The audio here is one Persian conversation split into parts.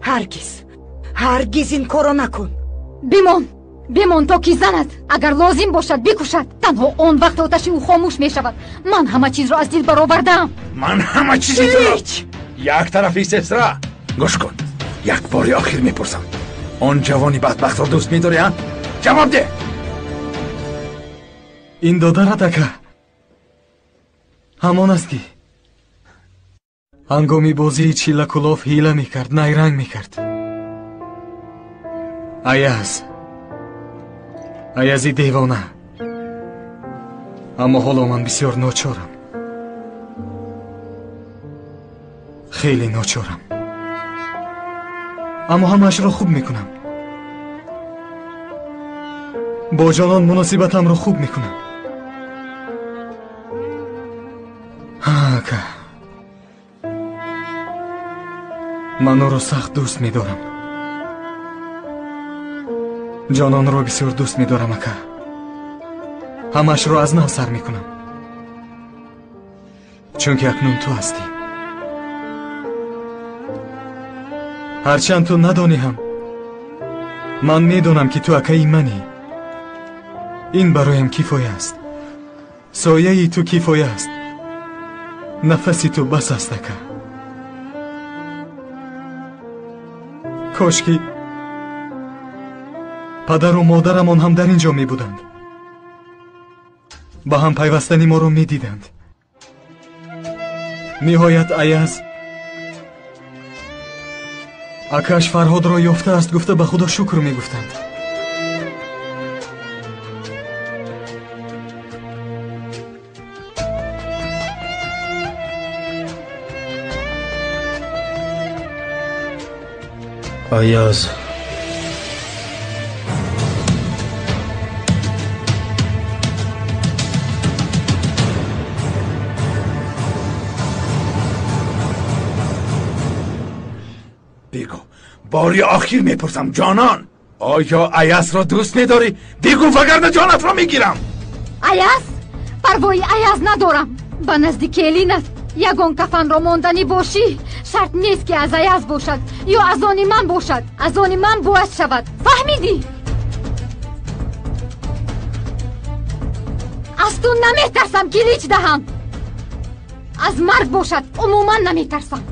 ҳаргиз ин коро накун. бимон то ки занад. агар лозим бошад бикушад. танҳо он вақт оташи ӯ хомӯш мешавад. ман ҳама чизро аз дил баровардаам. ман ҳама чизи як тарафи сестра. гӯш кун, як бори охир мепурсам. он ҷавони бадбахтро дӯст медорӣ? ҷавоб де. ин додарат ака ҳамон аст ки ҳангоми бозии чиллакулов ҳила мекард, найранг мекард. аязи девона. аммо ҳоло ман бисёр ночорам. хеле ночорам. аммо ҳамаашро хуб мекунам. бо ҷонон муносибатамро хуб мекунам. ака ман ӯро сахт дӯст медорам. ҷононро бисёр дӯст медорам ака. ҳамаашро аз нав сар мекунам. чунки акнун ту ҳастӣ. ҳарчанд ту надонӣ ҳам ман медонам ки ту акаи манӣ. ин бароям кифоя аст. сояи ту кифоя аст. нафаси ту бас аст ака. кошки падару модарамон ҳам дар ин ҷо мебуданд. ба ҳам пайвастани моро медиданд. ниҳоят аяз акаш Фарҳодро ёфтааст гуфта ба худо шукр мегуфтанд. аяз بگو باری آخر میپرسم جانان آیا ایاز را دوست میداری؟ بگو وگرنه جانت را میگیرم. ایاز؟ پروای ایاز ندارم. با نزدیک الینت یگان کفن را ماندنی باشی شرط نیست که از ایاز باشد یا از آن من باشد. از آن من باید شود. فهمیدی؟ از تو نمیترسم کلیچ دهم. از مرگ باشد عموما نمیترسم.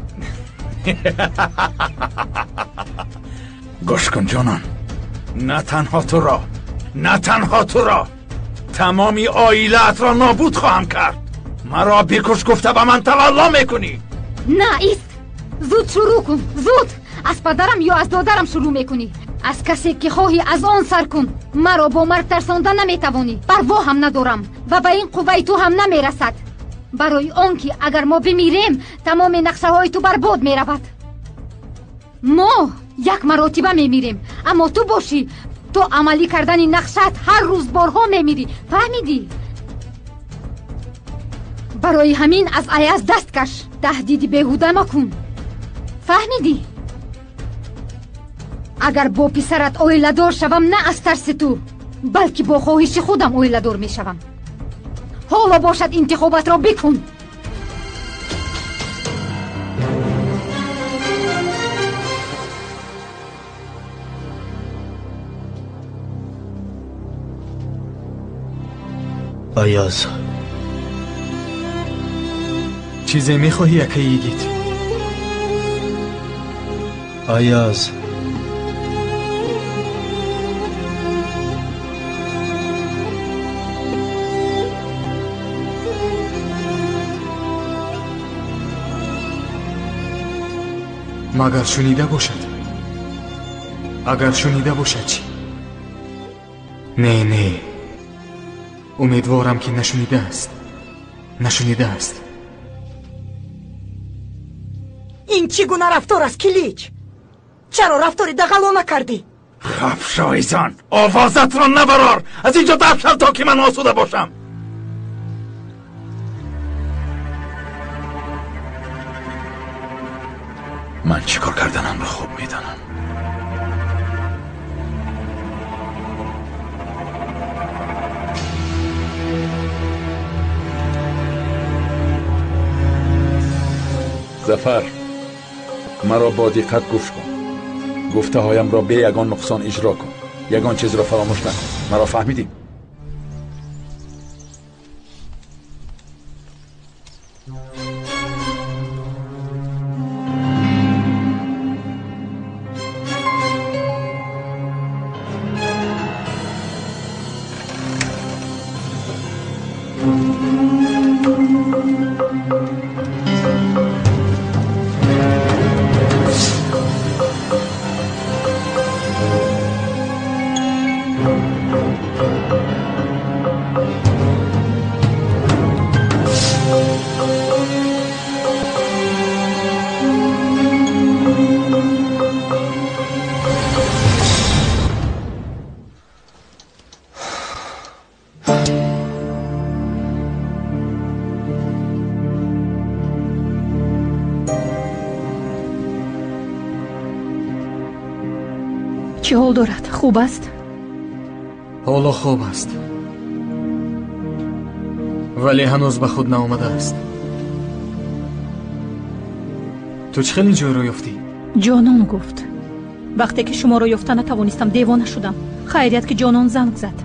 گوش کن جانان، نه تنها تو را تمامی عائله‌ات را نابود خواهم کرد. مرا بکش گفته به من توالا میکنی؟ نه ایست. زود شروع کن. زود. از پدرم یا از دادرم شروع میکنی. از کسی که خواهی از آن سر کن. مرا با مرگ ترساندن نمیتوانی. پروا هم ندارم و به این قوه تو هم نمیرسد. برای آنکه اگر ما بمیریم تمام نقشه های تو برباد میرود. ما یک مراتبه میمیریم اما تو باشی تو عملی کردن نقشت هر روز بارها میمیری. فهمیدی؟ برای همین از ایاز دست کش. تهدید بیهوده مکن. فهمیدی؟ اگر با پسرت اویله دار شوم نه از ترس تو بلکه با خواهش خودم اویله دار میشوم. حالا باشد انتخابت را بکن. ایاز چیزی میخواهی اکه یگید؟ ایاز مگر شنیده باشد؟ اگر شنیده باشد چی؟ نه امیدوارم که نشنیده است. این چی گونه رفتار است کلیچ؟ چرا رفتاری دغلانه کردی؟ خفشایزان آوازت را نبرار. از اینجا دفع شو تا که من آسوده باشم. من چیکار کردنم رو خوب میدانم. ظفر مرا با دقت گوش کن. گفته هایم را به یگان نقصان اجرا کن. یگان چیز را فراموش نکن. مرا فهمیدی؟ چه حال دارد؟ خوب است؟ حالا خوب است ولی هنوز به خود نآمده است. تو چه خیلی جای رو یافتی؟ جانان گفت وقتی که شما رو یافته نتوانستم دیوانه شدم. خیریت که جانان زنگ زد.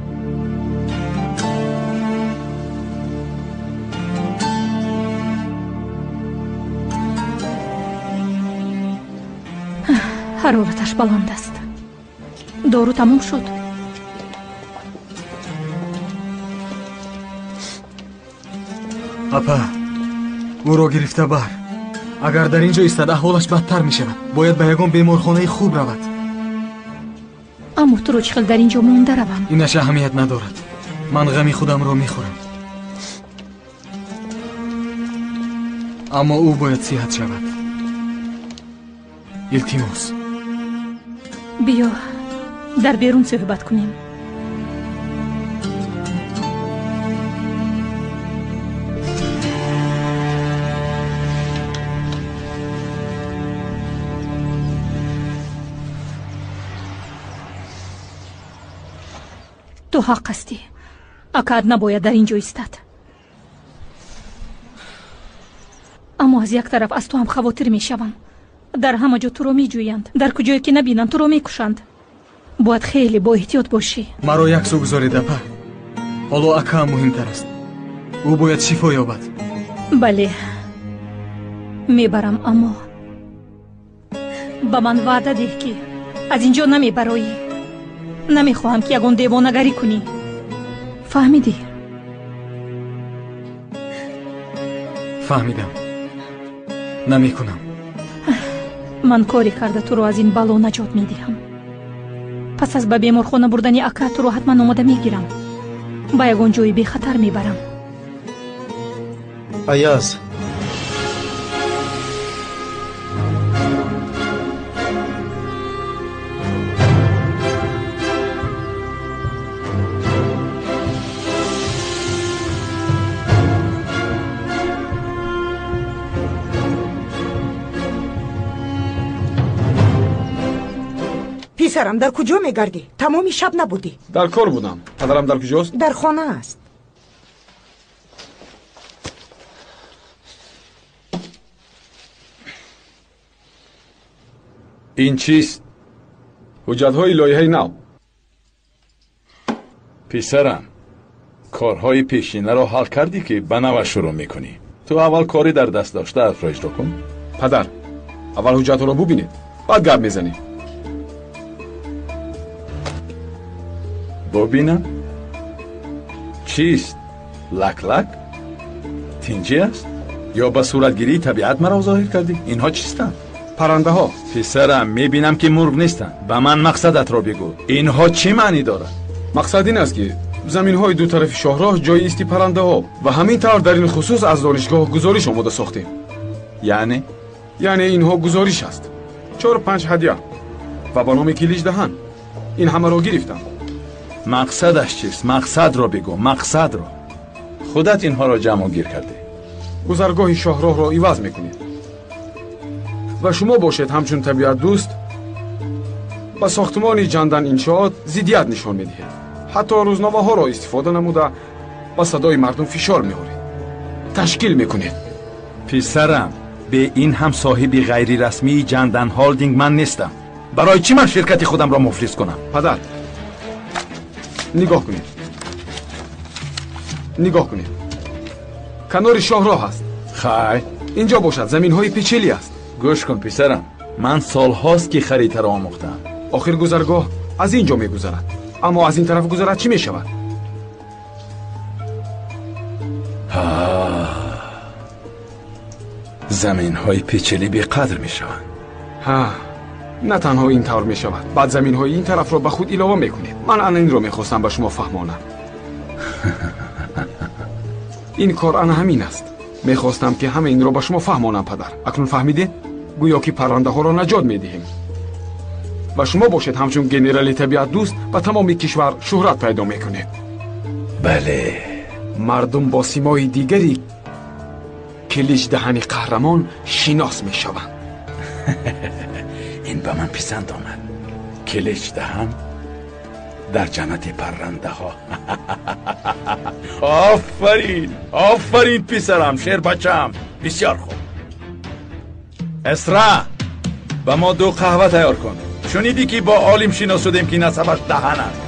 حرارتش بلند است. دارو تموم شد. اپا او را گرفته بر. اگر در اینجا ایستد احوالش بدتر می شود. باید به یگان بیمارخانه خوب رود. اما تو رو چخل در اینجا مونده روم؟ اینش اهمیت ندارد. من غمی خودم را می خورم. اما او باید صحت شود. التماس بیا در بیرون صحبت کنیم. تو حق هستی. اکاد نباید در اینجا ایستد. اما از یک طرف از تو هم خواطر می شوم. در همه جا تو رو می جویند. در کجایی که نبینند تو رو می کشند. باید خیلی با احتیاط باشی. مرا یک سو گذارید اپا. حالا اکا هم مهمتر است. او باید شفا یابد. بله میبرم اما با من وعده ده که از اینجا نمیبرایی. نمیخواهم که یگان دیوانگری کنی. فهمیدی؟ فهمیدم. نمیکنم. من کاری کرده تو رو از این بلا نجات میدهم. پس از به بیمارخانه بردنی اکا تو رو حتما آماده میگیرم. با یگان جای بی خطر میبرم. ایاز پسرم در کجا میگردی؟ تمامی شب نبودی. در کار بودم. پدرم در کجاست؟ در خانه است. این چیست؟ حجت‌های لایحه نو. پسرم کارهای پیشینه را حل کردی که به نو شروع میکنی. تو اول کاری در دست داشته را اجرا کن. پدر اول حجت‌ها را ببینید بعد گپ میزنی. ببینم چیست؟ لک لک؟ تینجی است؟ یا به صورتگیری طبیعت مرا ظاهر کردی؟ اینها چیستند؟ پرنده ها. پسرم میبینم که مرغ نیستند. به من مقصدت را بگو. اینها چی معنی دارد؟ مقصد این است که زمین های دو طرف شاهراه جای ایستی پرنده ها و همین طور در این خصوص از دانشگاه گزارش آماده ساختیم. یعنی اینها گزارش است. 4-5 هدیه و با نام کلیج دهن. این همه را گرفتم. مقصدش چیست؟ مقصد را بگو. مقصد را. خودت اینها را جمع گیر کرده. گذرگاه شاهراه را عوض میکنید و شما باشید همچون طبیعت دوست با ساختمان جندن انشاءات ضدیت نشان میدهید. حتی روزنامه ها را استفاده نموده با صدای مردم فشار میارید. تشکیل میکنید. پسرم به این هم صاحبی غیری رسمی جندن هالدینگ من نیستم. برای چی من شرکت خودم را مفلس کنم؟ پدر نگاه کنید، نگاه کنید، کنار شاهراه است. خیر، اینجا باشد، زمین های پیچیلی است. گوش کن پسرم، من سال هاست که خریطه را آموختم. آخر گذرگاه از اینجا می گذرد، اما از این طرف گذرد چی می شود؟ زمین های پیچیلی بی قدر می شوند. ها، نه تنها این طور می شود، بعد زمین های این طرف را به خود علاوه می کنید. من انا این را می خواستم به شما فهمانم. این کار انا همین است. می خواستم که همه این را به شما فهمانم پدر. اکنون فهمیدید؟ گویا که پرنده ها را نجات می دهیم و شما باشید همچون گنرالی طبیعت دوست و تمام کشور شهرت پیدا می کنید. بله، مردم با سیمای دیگری کلیج دهنی قهرمان شناس می شوند. این به من پسند آمد. کلیج دهم در جنت پرنده ها. آفرین، آفرین پسرم، شیر بچم. بسیار خوب. اسرا، با ما 2 قهوه تیار کن. شنیدی که با عالم شنا شدیم که نسبش دهن است.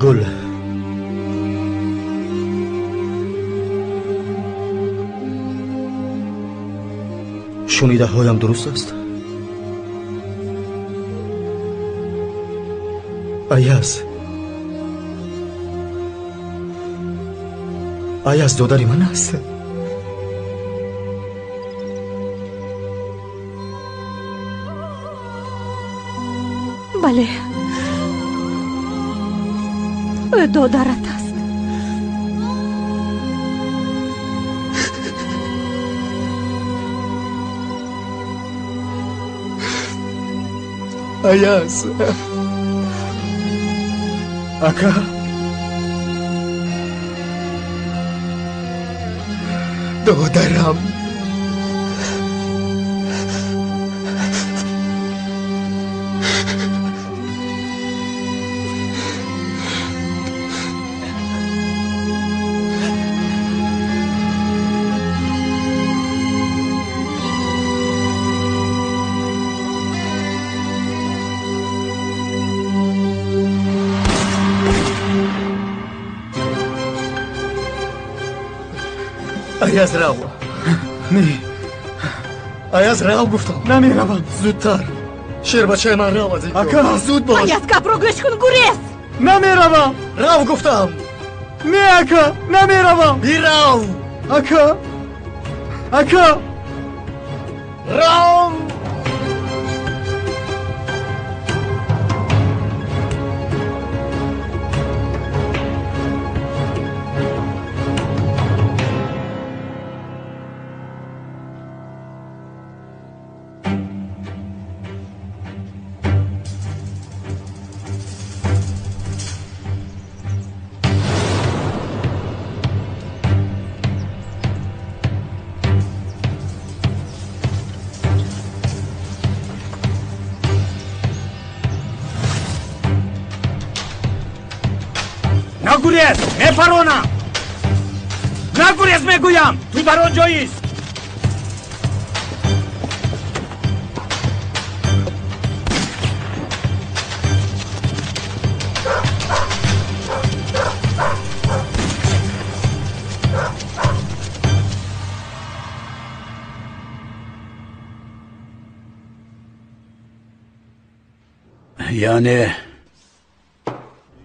گل شنیده هایم درست است؟ ایاز دادر من است؟ بله، دادرت است. ایاز اکا، دادرم. ایاز راو. نه، ایاز راو گفتم. نمیروم. زودتر. شیر بچه من راو از اینجا. اکا، زود باش. Ayaz kapro göç kın gures. نمیروم. راو گفتم. نه اکا، نمیروم. بی راو. اکا، اکا، راو. نگوریز، میپرونم. نگوریز میگویم، تو در آنجاییست. یعنی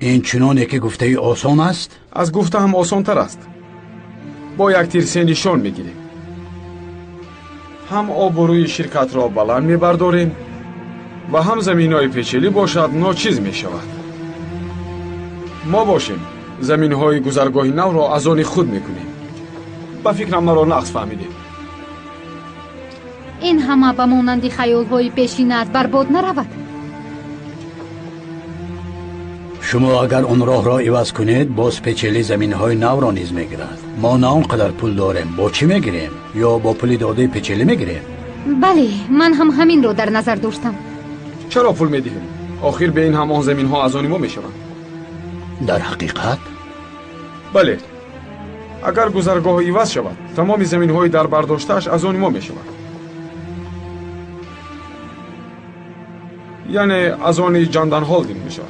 این چنانه که گفته ای آسان است؟ از گفته هم آسان تر است. با یک تیر 3 نشان میگیریم، هم آبروی شرکت را بلند میبرداریم و هم زمین های پیچیلی باشد ناچیز میشود. ما باشیم زمین های گذرگاه نو را از آن خود میکنیم. با فکرم مرا نقص فهمیدیم. این همه به مانند خیال‌های پیشینت برباد نرود. شما اگر اون راه را عوض کنید باز پیچیلی زمین های نو را نیز میگیرد. ما نه اونقدر پول داریم، با چی میگیریم؟ یا با پول داده پیچیلی میگیریم؟ بله، من هم همین رو در نظر داشتم. چرا پول میدهیم؟ آخر به این همان زمین ها از آن ما می شوند. در حقیقت بله، اگر گذرگاه عوض شود تمام زمین های در برداشتش از آن ما می شود. یعنی از آن جاندن هالدین می شود.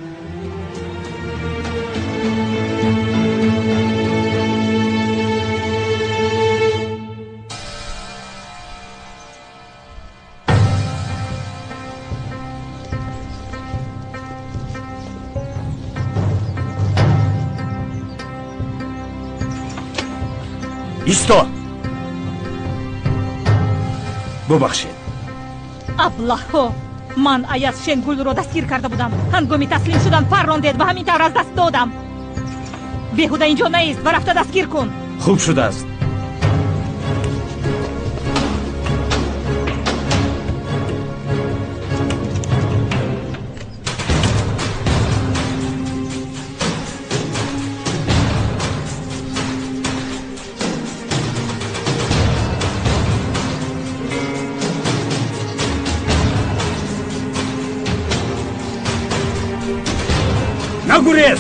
ایستا. ببخشید. ابله‌ها، من ایاز شنگول رو دستگیر کرده بودم. هنگامی تسلیم شدم پراندید و همین طور از دست دادم. بیهوده اینجا نیست و رفته دستگیر کن. خوب شده است. نگریز.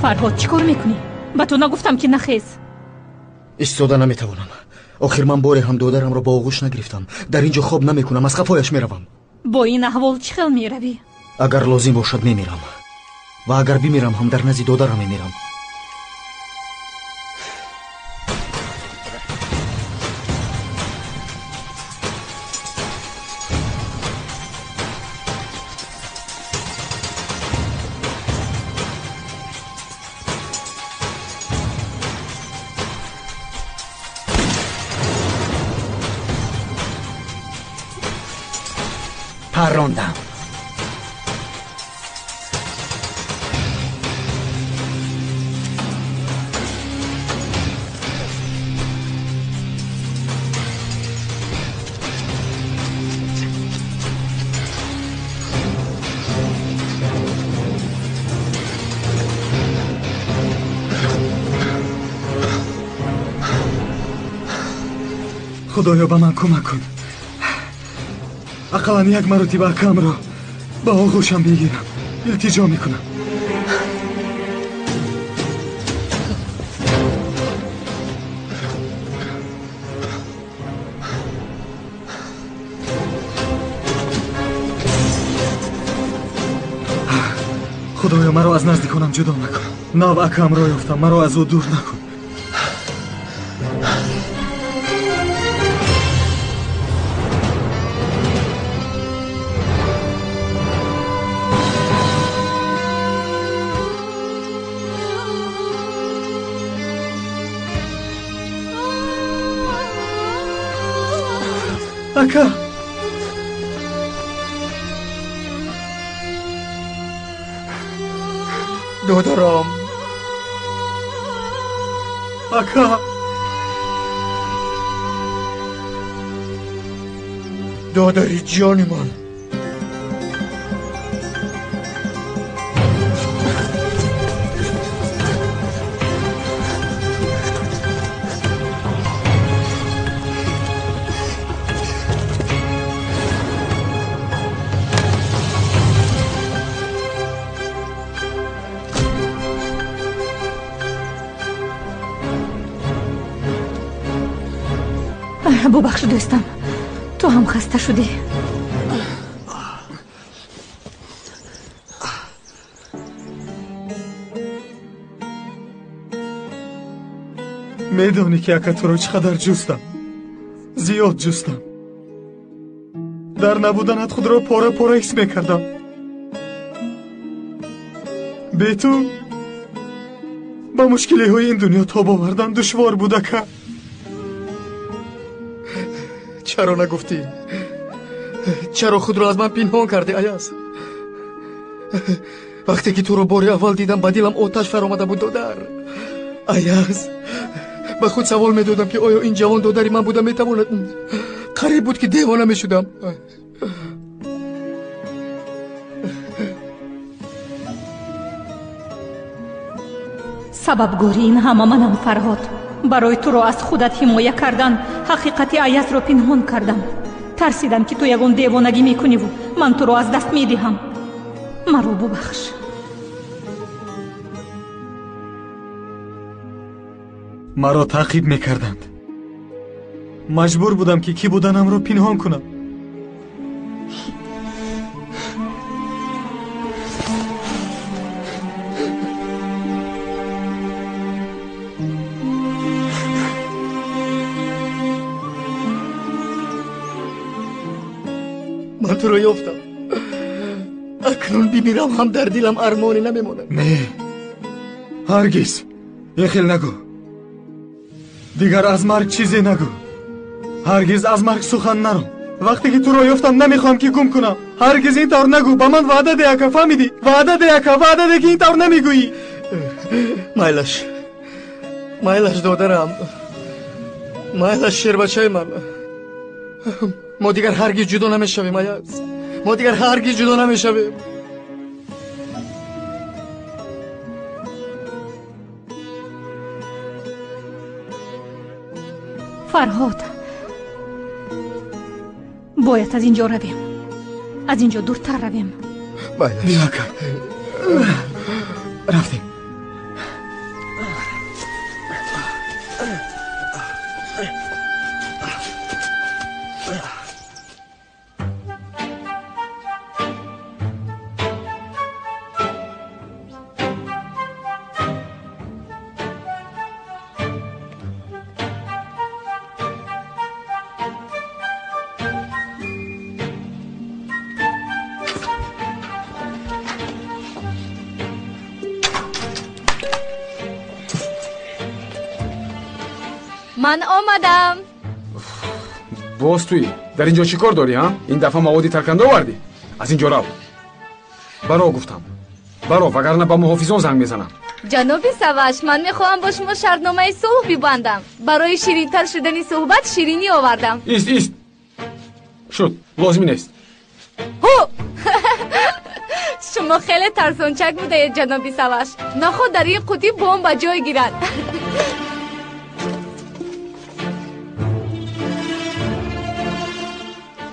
فرهاد چیکار میکنی؟ به تو نگفتم که نخیز. ایستاده نمیتوانم. آخر من باری هم دادرم را با آغوش نگرفتم. در اینجا خواب نمیکنم، از قفایش میروم. با این احوال چی خیل میروی؟ اگر لازم باشد میمیرم و اگر بمیرم هم در نزد دادرم میمیرم. پراندم. خدایا به من کمک کن. اقلا یک مرتبه اکم را به آغوشم بگیرم. التجا میکنم. خدایا مرا از نزدیکانم جدا نکن. نو اکم را یافتم، مرا از او دور نکن. اکا دادرم. اکا دادری جان من. ببخش دوستم، تو هم خسته شدی. میدانی که اکا تو رو چقدر جستم، زیاد جستم. در نبودنت خود را پاره پاره حس میکردم. به تو با مشکلی های این دنیا تاب آوردن دشوار بود اکا. چرا نگفتی؟ چرا خود را از من پنهان کردی ایاز؟ وقتی که تو رو بار اول دیدم با دلم آتش فرآمده بود دادر. ایاز به خود سوال میدادم که آیا این جوان دادری من بودم میتواند؟ قریب بود که دیوانه میشدم. سبب گوری این همه منم فرهاد. барои туро аз худат ҳимоя кардан ҳақиқати аязро пинҳон кардам. тарсидам ки ту ягон девонагӣ мекуниву ман туро аз даст медиҳам. маро бубахш. маро таъқиб мекарданд. маҷбур будам ки кӣ буданамро пинҳон кунам. من تو رو یافتم. اکنون بمیرم هم در دلم ارمانی نمیماند. نه هرگز یخیل نگو. دیگر از مرگ چیزی نگو. هرگز از مرگ سخن نرو. وقتی که تو رو یافتم نمیخوام که گم کنم. هرگز این طور نگو. با من وعده ده که فهمیدی؟ وعده ده که این طور نمیگویی. مایلش دادرم. مایلش شیربچه من. ما دیگر هرگز جدا نمیشویم ایاز. ما دیگر هرگز جدا نمیشویم. فرهاد باید از اینجا رویم. از اینجا دورتر رویم. بیاکا رفتیم. من آمدم. باز تویی؟ در اینجا چی کار داری ها؟ این دفعه موادی ترکنده آوردی؟ از اینجا رو. برو گفتم. برو وگرنه با محافظان زنگ میزنم. جناب سواش من میخواهم با شما شرطنامه صلح ببندم. برای شیرین‌تر شدن صحبت شیرینی آوردم. ایست. شد. لازمی نیست. هو شما خیلی ترسونچک بوده جناب سواش. نخود در این قوطی بمب به جای گیرد.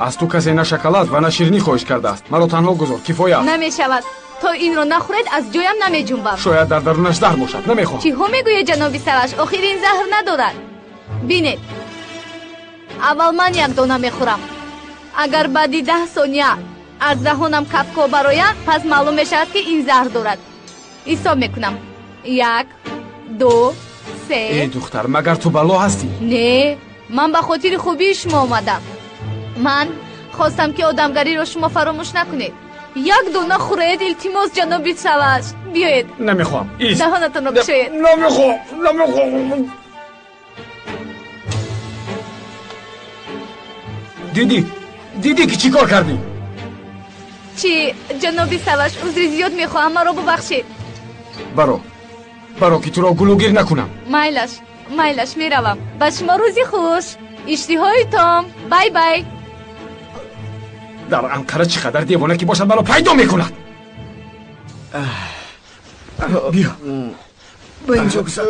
از تو کسی نه شکلات و نه شیرینی خواهش کرده است. مرا تنها گذار. کفایه است. نمی شود. تا این رو نخورید از جایم نمی جنبم. شاید در درونش زهر باشد. نمیخوام. چی ها میگوید جناب سواش؟ آخر این زهر ندارد. بینید. اول من یک دانه میخورم. اگر بعدی 10 ثانیه از دهانم کفکا براید پس معلوم میشود که این زهر دارد. حساب میکنم. 1 2 3. ای دختر مگر تو بلا هستی؟ نه من به خاطر خوبی شما آمدم. من خواستم که آدمگری رو شما فراموش نکنید. یک دونه خورید التماس جناب سواش. بیایید. نمیخوام. دهانتون رو بشویید. نمیخوام. دیدی که چی کار کردی؟ چی جناب سواش عذر زیاد میخواهم مرا ببخشید. برو که تو را گلوگیر نکنم. مایلش میروم. با شما روزی خوش. اشتهای تام. بای بای. در انقره چقدر دیوانه که باشد مرا پیدا میکند. بیا با اینجا بسر.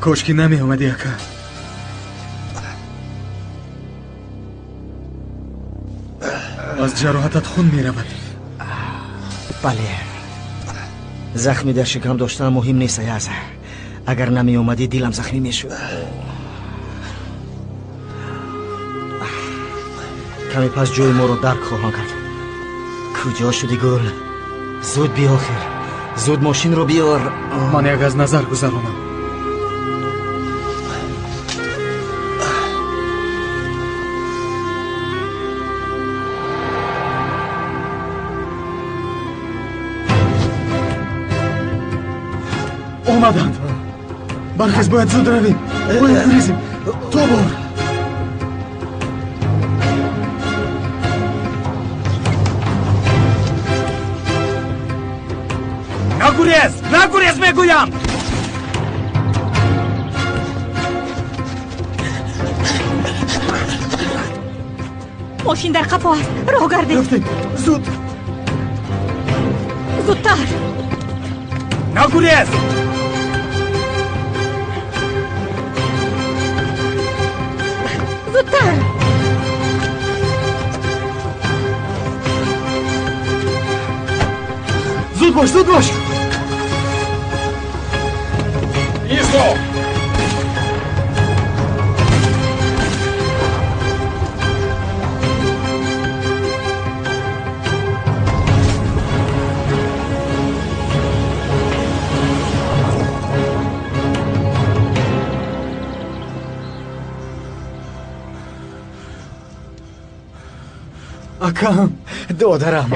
کاشکی نمی آمدی اکا. از جراحتت خون می رود. بله زخمی در شکم داشتن مهم نیست ایاز. اگر نمی اومدی دیلم زخمی می شود. کمی پس جوی ما رو درک خواهم کرد. کجا شدی گل؟ زود بیا آخر. زود ماشین رو بیار. من یک از نظر گذرانم. آمدند. برخیز باید زود رویم. باید بریزیم. تو بار. نگریز میگویم. ماشین در قفا است. راه گردید. رفتیم. زودتر. نگریز. زودتر. زود باش زود باش. ایستو. акам, додарам,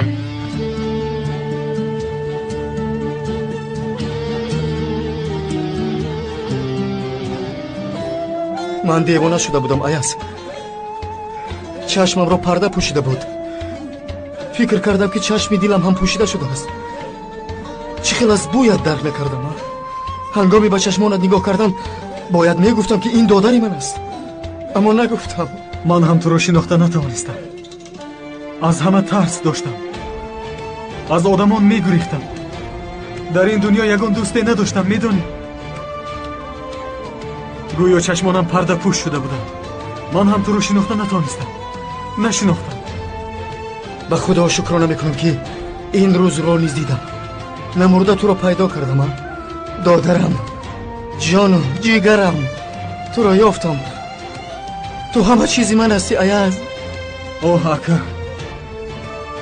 ман девона шуда будам аяз. чашмамро парда пӯшида буд. фикр кардам ки чашми дилам ҳам пӯшида шудааст. чӣ хел аз бӯяд дарк мекардам. ҳангоми ба чашмонат нигоҳ кардан бояд мегуфтам ки ин додари ман аст, аммо нагуфтам. ман ҳам туро шинохта натавонистам. аз ҳама тарс доштам. аз одамон мегурифтам. дар ин дунё ягон дӯсте надоштам, медонӣ. гӯё чашмонам парда пӯш шуда буданд. ман ҳам туро шинохта натавонистам. нашинохтам. ба худо шукрона мекунам ки ин рӯзро низ дидам. намурда туро пайдо кардам. додарам, ҷону ҷигарам, туро ёфтам. ту ҳама чизи ман ҳастӣ аяз. оҳ ака,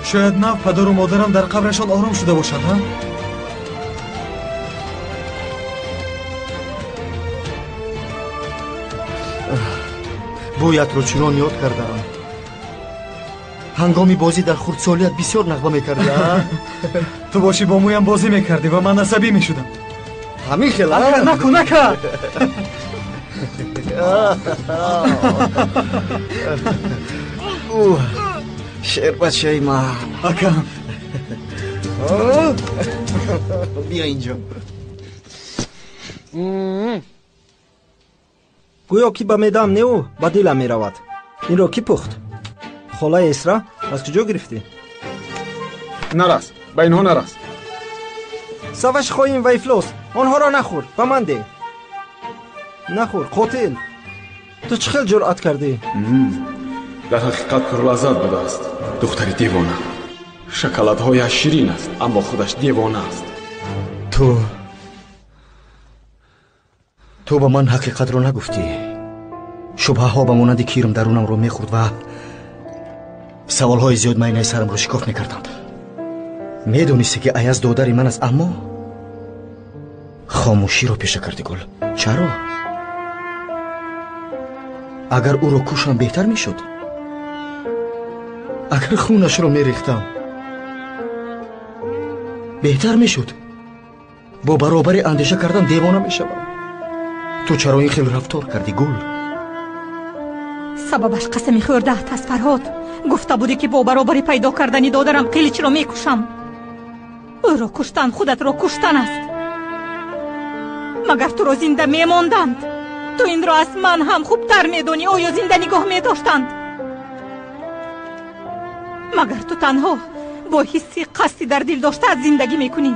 шояд нав падару модарам дар қабрашон ором шуда бошад. бӯятро чунон ёд кардам. ҳангоми бозӣ дар хурдсолият бисёр нағма мекардӣ. ту бошӣ бо мӯям бозӣ мекардӣ ва ман асабӣ мешудам. ҳамин хел ака накун ака. шербачаи ман. ака бия инҷо. гӯё ки ба меъдаам неу ба дилам меравад. инро кӣ пухт? холаи эсра аз куҷо гирифтӣ? нарас, ба инҳо нарас. саваши хоин ва ифлос, онҳоро нахӯр, ба ман де. нахӯр, қотил. ту чӣ хел ҷуръат кардӣ? дар ҳақиқат пурлаззат будааст. духтари девона. шоколадҳояш ширин аст, аммо худаш девона аст. ту ба ман ҳақиқатро нагуфтӣ. шубҳаҳо ба монанди кирм дарунамро мехӯрд ва саволҳои зиёд майнаи сарамро шикоф мекарданд. медонистӣ ки аяз додари ман аст, аммо хомӯширо пеша кардӣ. гул чаро? агар ӯро кушам беҳтар мешуд. агар хунашро мерехтам беҳтар мешуд. бо баробари андеша кардан девона мешавам. ту чаро ин хел рафтор кардӣ гул? сабабаш қасами хӯрдаат аст фарҳод. гуфта будӣ ки бо баробари пайдо кардани додарам қиличро мекушам. ӯро куштан худатро куштан аст. магар туро зинда мемонданд? ту инро аз ман ҳам хубтар медонӣ. оё зинда нигоҳ медоштанд? магар ту танҳо бо ҳисси қасди дар дил доштаат зиндагӣ мекунӣ?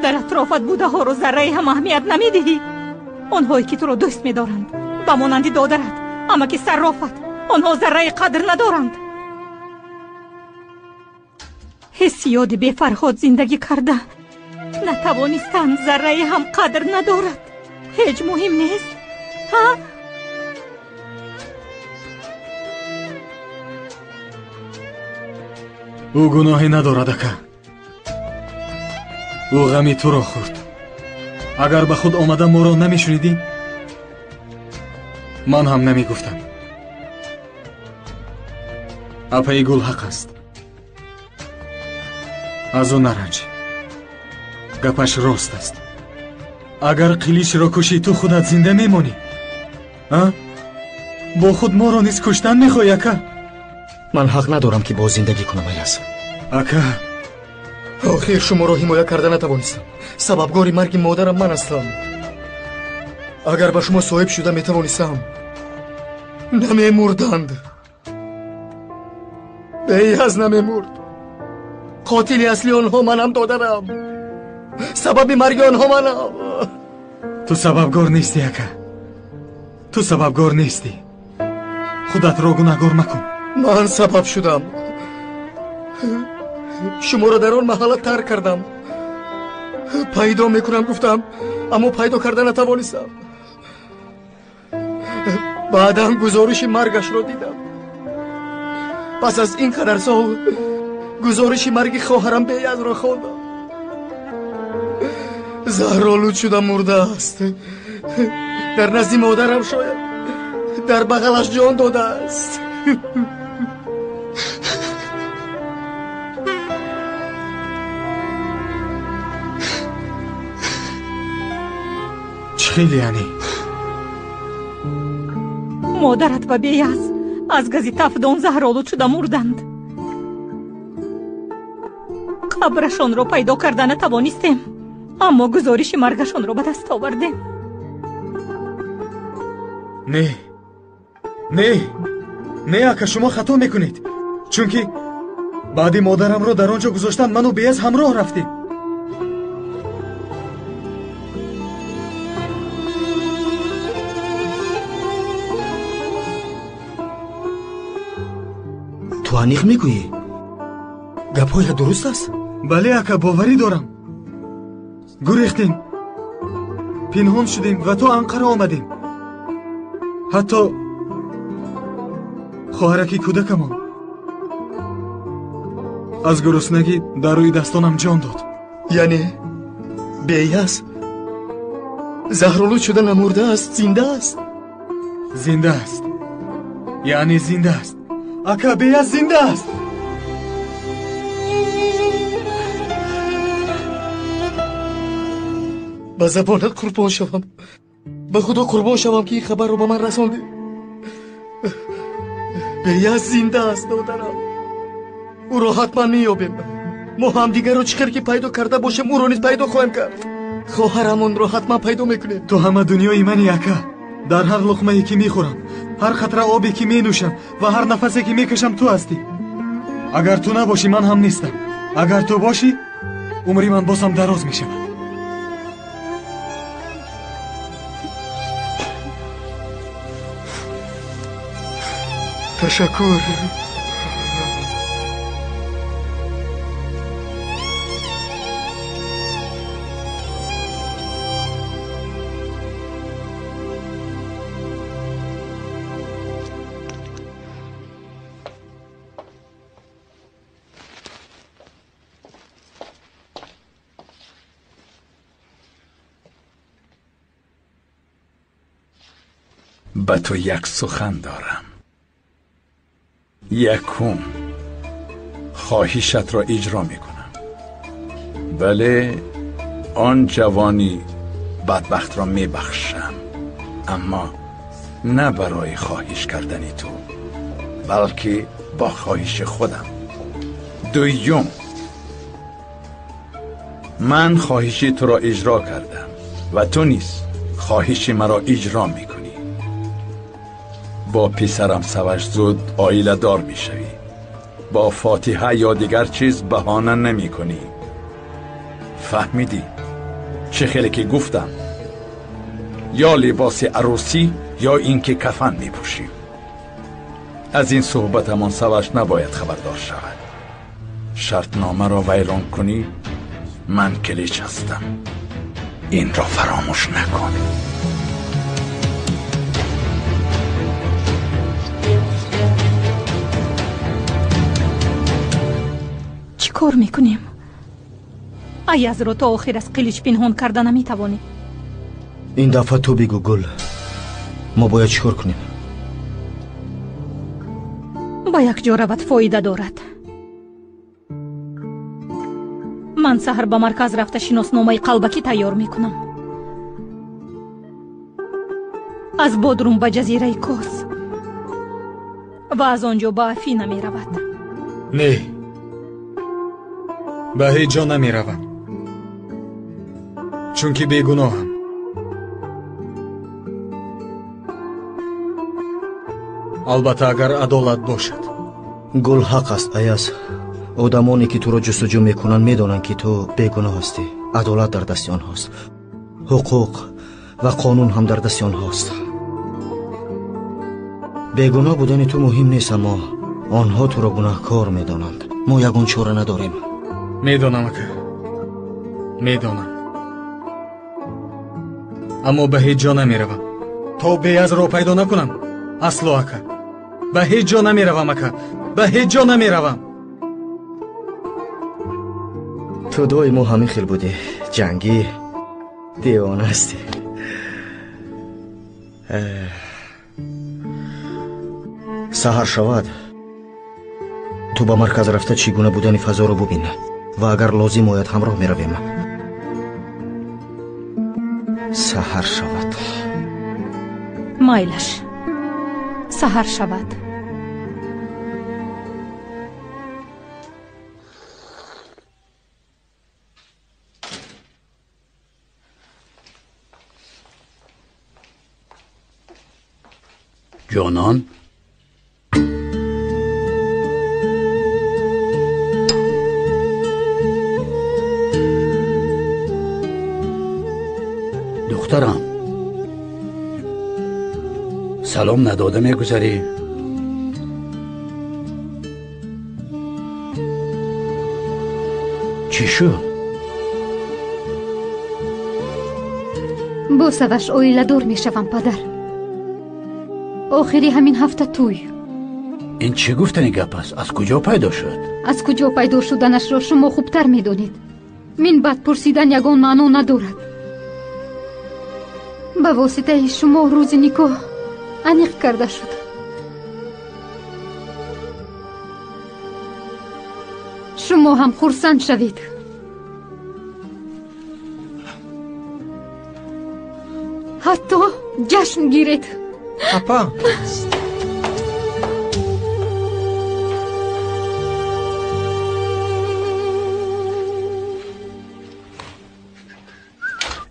дар атрофат будаҳоро зарраи ҳам аҳамият намедиҳӣ? онҳое ки туро дӯст медоранд ба монанди додарат, амаки саррофат, онҳо зарраи қадр надоранд. ҳиссиёти бефарҳод зиндагӣ карда натавонистанд зарраи ҳам қадр надорад. ҳеҷ муҳим нест. ӯ гуноҳе надорад ака. ӯ ғами туро хӯрд. агар ба худ омада моро намешунидӣ, ман ҳам намегуфтам. апаи гул ҳақ аст. аз ӯ наранҷ. гапаш рост аст. агар қиличро кушӣ, ту худат зинда мемонӣ. бо худ моро низ куштан мехоҳӣ ака? ман ҳақ надорам ки бо зиндагӣ кунам аяз. ака, охир шуморо ҳимоя карда натавонистам. сабабгори марги модарам ман ҳастам. агар ба шумо соҳиб шуда метавонистам, намемурданд. беяз намемурд. қотили асли онҳо манам додарам. سبب مرگ آنها منم. تو سببگار نیستی اکا. تو سببگار نیستی. خودت را گناهگار مکن. من سبب شدم. شما را در آن محله ترک کردم. پیدا میکنم گفتم اما پیدا کردن نتوانستم. بعدم گزارش مرگش را دیدم. پس از این قدر سال گزارش مرگ خواهرم بیعز را خواندم. زهرآلود شدم، مرده است. در نزد مادرم شاید در بغلش جان داده است. چه خیلی یعنی؟ مادرت و بیعز از گازی تفدان زهرآلود شده مردند. قبرشان را پیدا کردن توانستیم، اما گزارش مرگشان را به دست آوردیم. نه نه نه اکا، شما خطا میکنید. چونکه بعدی مادرم را در آنجا گذاشتن، منو بیعز همراه رفتیم. تو انیق میگویی؟ گپای درست است؟ بله اکا، باوری دارم. گریختیم، پنهان شدیم و تو انقره آمدیم. حتی خواهرکی کودکمان از گرسنگی در روی دستانم جان داد. یعنی بیعز زهرآلود شده نمرده است، زنده است؟ زنده است. یعنی زنده است اکا، بیعز زنده است. به زبانت قربان شوم، به خدا قربان شوم که این خبر رو به من رساندی. بیعز زنده است دادرم. او را حتما میابیم. ما هم دیگر رو چخیر که پیدا کرده باشیم او رو نیز پیدا خواهیم کرد. خواهرمون رو حتما پیدا میکنیم. تو همه دنیای منی اکا. در هر لقمه‌ای که میخورم، هر قطره آبی که مینوشم و هر نفسی که میکشم تو هستی. اگر تو نباشی من هم نیستم. اگر تو باشی عمری من بازم دراز میشود. تشکر. به تو یک سخن دارم. یکم خواهشت را اجرا میکنم. بله، آن جوانی بدبخت را میبخشم، اما نه برای خواهش کردن تو، بلکه با خواهش خودم. دویم، من خواهش تو را اجرا کردم و تو نیز خواهش مرا اجرا میکنی. با پسرم سوش زود آیله دار میشوی. با فاتحه یا دیگر چیز بهانه نمی کنی. فهمیدی؟ چه خیلی که گفتم، یا لباس عروسی یا اینکه کفن می پوشی. از این صحبتمان سوش نباید خبردار شود. شرطنامه را ویران کنی، من کلیچ هستم. این را فراموش نکن. چی کار میکنیم؟ ایاز رو تا آخر از قلیچ پنهان کردن نمیتوانی. این دفعه تو بگو گل، ما باید چیکار کنیم؟ با یک جا رود فایده دارد. من سحر به مرکز رفته شناسنامه قلبکی تیار میکنم. از بودروم به جزیره کوس و از آنجا به افینه می رود. نه، به هیچ جا نمی روم، چون که بیگناهم. البته اگر عدالت باشد. گل حق است ایاز. آدمانی که تو را جستجو میکنن میدانند که تو بیگناه هستی. عدالت در دست آنهاست، حقوق و قانون هم در دست آنهاست. بیگناه بودن تو مهم نیست، اما آنها تو را گناهکار میدانند. ما یگان چاره نداریم. میدانم اکا، میدانم، اما به هیچ جا نمیروم تا بیاز را پیدا نکنم. اصلا اکا، به هیچ جا نمیروم اکا، به هیچ جا نمیروم. تو دوی ما همین خیل بودی، جنگی، دیوانه هستی. سحر شود تو با مرکز رفته چگونه بودن فضا رو ببین و اگر لازم آید همراه می رویم. سحر شود. مایلش سحر شود. جانان، دخترم، سلام نداده میگذاری؟ چی شد؟ با سوش اویله دور میشوم پدر. آخری همین هفته توی. این چه گفتنی گپ است؟ از کجا پیدا شد؟ از کجا پیدا شدنش را شما خوبتر میدونید. من بعد پرسیدن یگان معنا ندارد. به واسطه شما روز نکاح انیق کرده شد. شما هم خرسند شوید. حتی جشن گیرید. اپا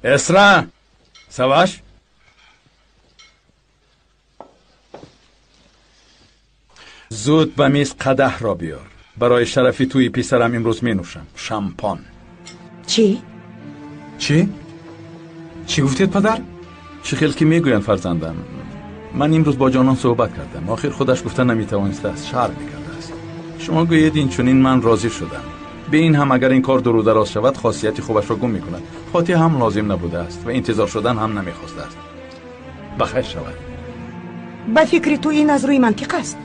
اسرا، سواش، زود به میز قدح را بیار. برای شرفی توی پسرم امروز می نوشم شامپان. چی؟ چی؟ چی گفتید پدر؟ چه خیلی که میگویند فرزندم. من امروز با جانان صحبت کردم. آخر خودش گفته نمیتوانسته است، شرم میکرده است. شما گویید این چنین من راضی شدم. به این هم اگر این کار درو دراز شود خاصیت خوبش را گم میکند. فاتحه هم لازم نبوده است و انتظار شدن هم نمیخواسته است. بخیر شود. به فکر تو این از روی منطق است.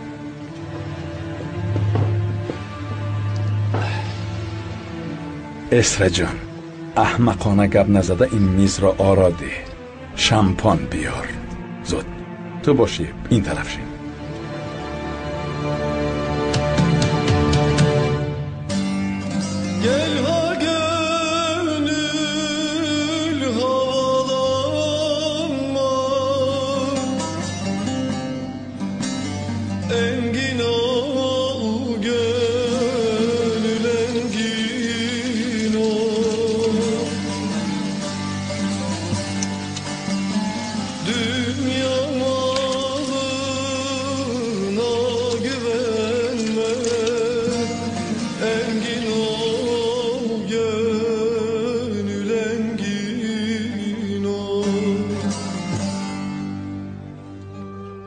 اسرا جان، احمقانه گپ نزده این میز را آرا ده. شامپان بیار. زود تو باشی این طرف شی.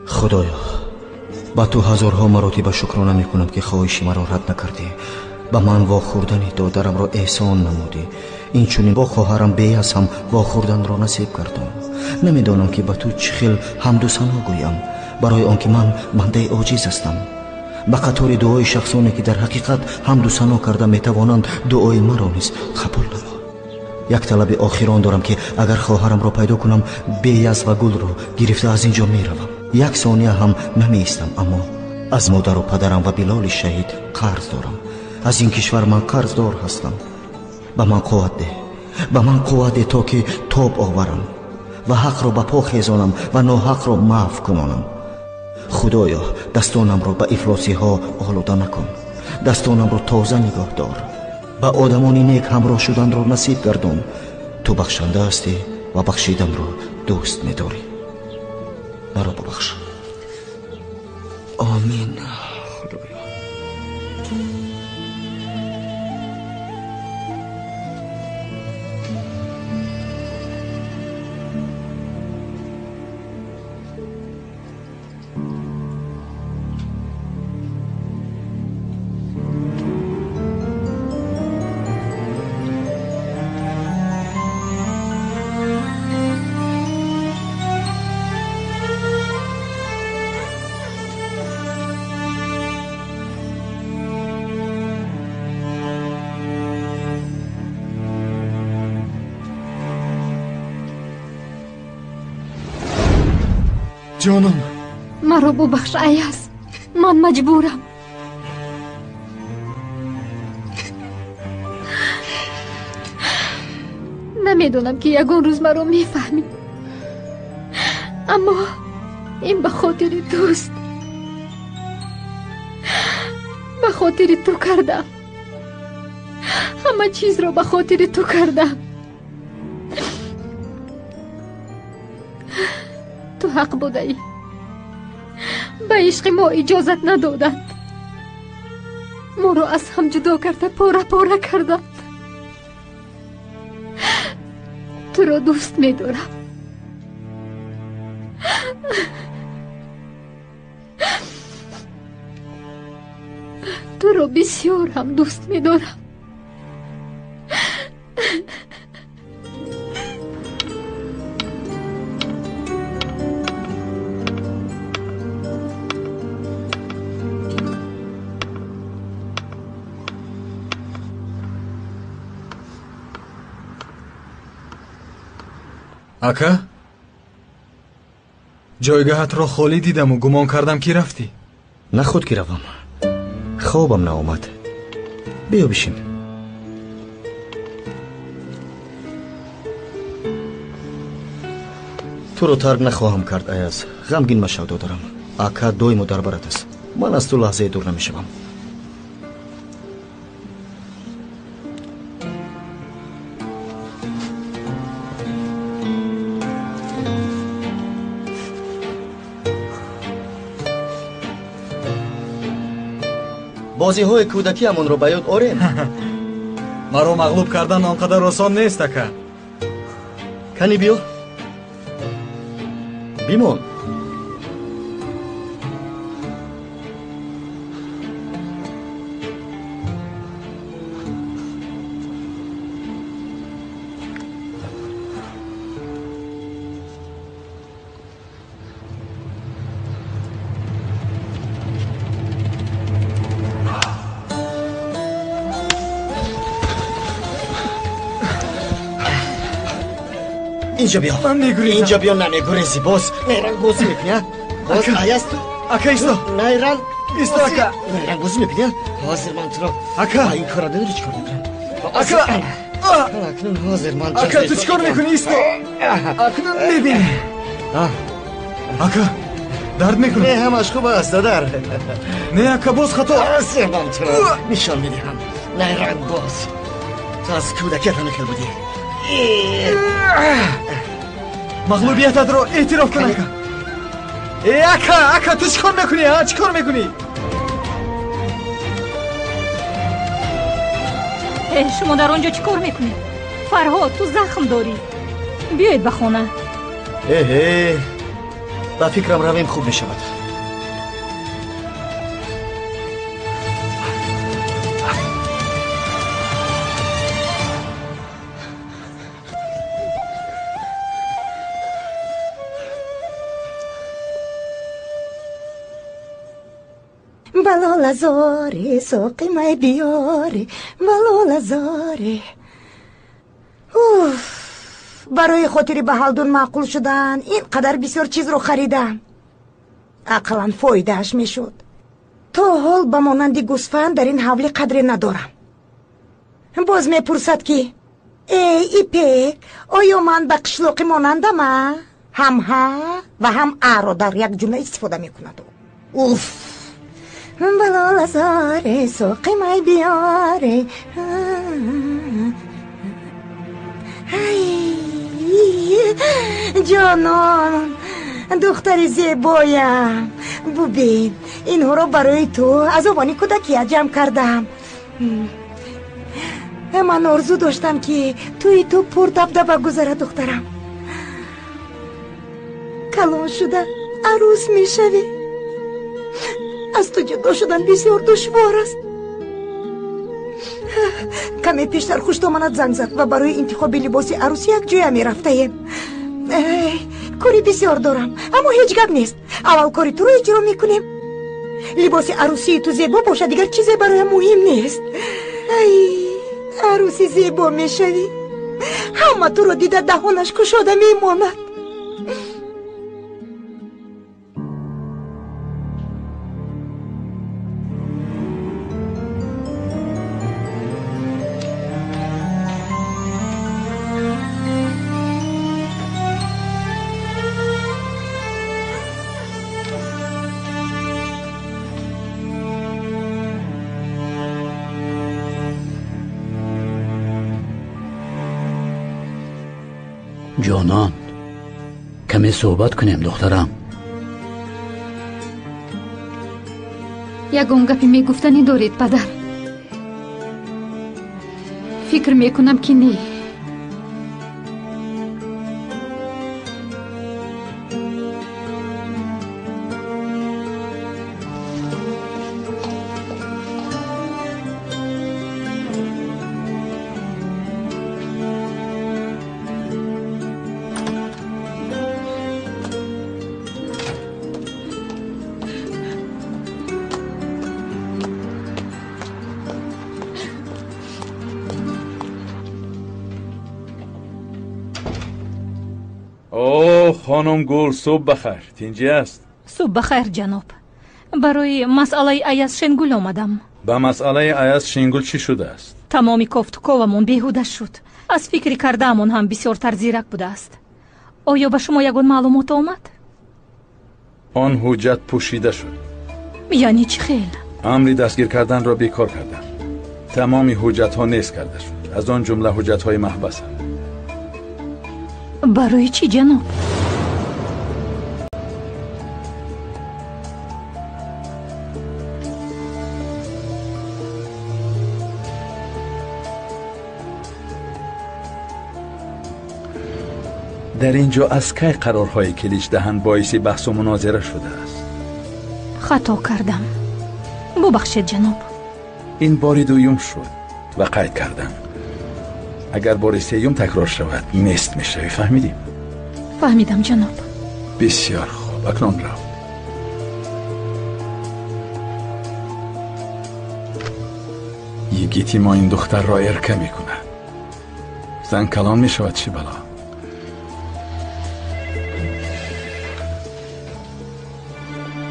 خدایا، با تو هزارها مراتب شکرانه میکنم که خواهش مرا رد نکردی. به من واخوردن دادرم را احسان نمودی. این چونین با خواهرم بیاز هم واخوردن را نصیب کردم. نمیدانم که به تو چه خیل حمد و ثنا گویم، برای آنکه من بنده عاجز هستم. به قطار دعای شخصانی که در حقیقت حمد و ثنا کرده میتوانند دعای مرا نیز قبول نمایند. یک طلب آخران دارم که اگر خواهرم را پیدا کنم بیاز و گل را گرفته از اینجا میروم. یک ثانیه هم نمیستم، اما از مادر و پدرم و بلال شهید قرض دارم. از این کشور من قرض دار هستم. به من قوت ده، به من قوت ده تا که تاب آورم و حق را به پا خیزانم و ناحق را معاف کنانم. خدایا، دستانم را به افلاسی ها آلوده نکن. دستانم را تازه نگاه دار. به آدمانی نیک همراه شدن را نصیب گردان. تو بخشنده هستی و بخشیدن را دوست می‌داری. مرا ببخش. آمین. جانم مرا ببخش ایاز. من مجبورم. نمیدونم که یگون روز مرا میفهمی، اما این به خاطر توست. به خاطر تو کردم. همه چیز رو به خاطر تو کردم. تو حق بوده ای. به عشق ما اجازت ندادند. ما رو از هم جدا کرده پاره پاره کردند. تو رو دوست می‌دارم. تو رو بسیار هم دوست می‌دارم. ака ҷойгоҳатро холӣ дидаму гумон кардам ки рафтӣ. نه خود که روم. خوابم ناآمد. بیا بشین. تو رو ترک نخواهم کرد ایاز. غمگین مشو دارم. اکا دویمو در برات است. من از تو لحظه دور نمیشم. бозиҳои кӯдакиамонро ба ёд орем. маро мағлуб кардан он қадар осон нест ака. кани биё. бимон. اینجا بیا. من میگریزم. اینجا بیا. نمیگریزی. باز نیرنگ بازی میکنی ها؟ باز ایاز تو اکا ایستا. نیرنگ ایستا اکا. نیرنگ بازی میکنی ها؟ حاضر من تو رو اکا. این کارا نداری چیکار میکنم؟ اکا. اکنون حاضر من اکا تو چیکار میکنی؟ ایستا. اکنون میبینی. اکا درد میکنه. نه همش خوب است دادر. نه اکا باز خطا. حاضر من تو رو نشان میدهم. نیرنگ باز. تو از کودکیت هم خیل بودی. مغلوبیتت رو اعتراف کن اکا. اکا تو چیکار میکنی ها؟ چیکار میکنی؟ شما در آنجا چیکار میکنید؟ فرهاد تو زخم داری. بیایید به خانه. با فکرم رویم خوب میشود. بلال زاره ساقی مای بیاره بلال زاره. برای خاطر به حالدون معقول شدن این قدر بسیار چیز رو خریدم. عقلا فایدهش میشد. تا حال به مانند گوسفند در این حولی قدری ندارم. باز میپرسد که ای پیک آیا من به قشلاقی مانندم؟ هم ها و هم را در یک جمله استفاده میکند. بلال زاره ساقی مای بیاره. جانان دختر زیبایم ببین اینها رو برای تو از آبانی کودکی جمع کردم. من آرزو داشتم که توی تو پر دبدبه گذره دخترم. کلان شده عروس میشوی. از تو جدا شدن بسیار دشوار است. کمی پیشتر خوشت آمد زنگ زد و برای انتخاب لباس عروسی یک جای می رفتیم. کاری بسیار دارم اما هیچ گپ نیست. اول کاری تو رو اجرا میکنیم. لباس عروسی تو زیبا باشه دیگر چیزی برای مهم نیست. عروسی زیبا میشوی. همه تو رو دیده دهانش کشاده میماند. جانان کمی صحبت کنیم دخترم. یگان گپی میگفتنی دارید پدر؟ فکر میکنم که نه. خانم گل صبح بخیر. تینجی است؟ صبح بخیر جناب. برای مسئله ایاز شنگول آمدم. با مسئله ایاز شنگول چی شده است؟ تمامی کفت کوامون بیهوده شد. از فکر کردهمون هم بسیارتر زیرک بوده است. آیا به شما یگان معلومات آمد؟ آن حجت پوشیده شد. یعنی چی خیل؟ امری دستگیر کردن را بیکار کردن. تمامی حجت ها نیست کرده شد. از آن جمله حجت های محبس هم. برای چی جناب؟ در اینجا از کی قرارهای کلیج دهن باعث بحث و مناظره شده است؟ خطا کردم. ببخشید جناب. این باری دویم شد و قید کردم. اگر بار سیوم تکرار شود نیست میشه. فهمیدیم؟ فهمیدم جناب. بسیار خوب. اکنون رو یگیتی ما این دختر را ارکه میکنه. زن کلان میشود. چی بلا؟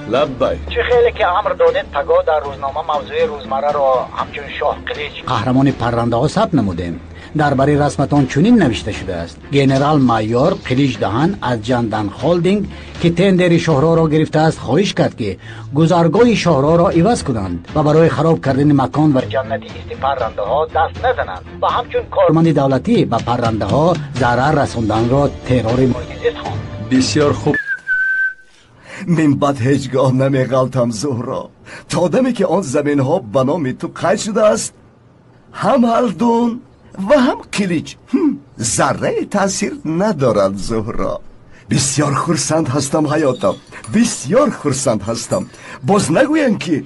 لبای چه خیلی که امر دادید پگاه در روزنامه موضوع روزمره را همچون شاه قلیج قهرمان پرنده ها ثبت نمودیم. درباره رسمتان چنین نوشته شده است: گنرال مایور قلیج دهن از جاندن هولدینگ که تندر شهرها را گرفته است خواهش کرد که گذرگاه شهرها را عوض کنند و برای خراب کردن مکان و جنتی است پرنده ها دست نزنند و همچون کارمند دولتی به پرنده ها ضرر رساندن را ترور محیط خواند. بسیار خوب. من بعد هیچگاه نمیغلطم زهرا. تا دمی که آن زمین ها به نام تو قید شده است، هم هلدون و هم کلیج ذره تاثیر ندارد زهرا. بسیار خرسند هستم حیاتم. بسیار خرسند هستم. باز نگوین که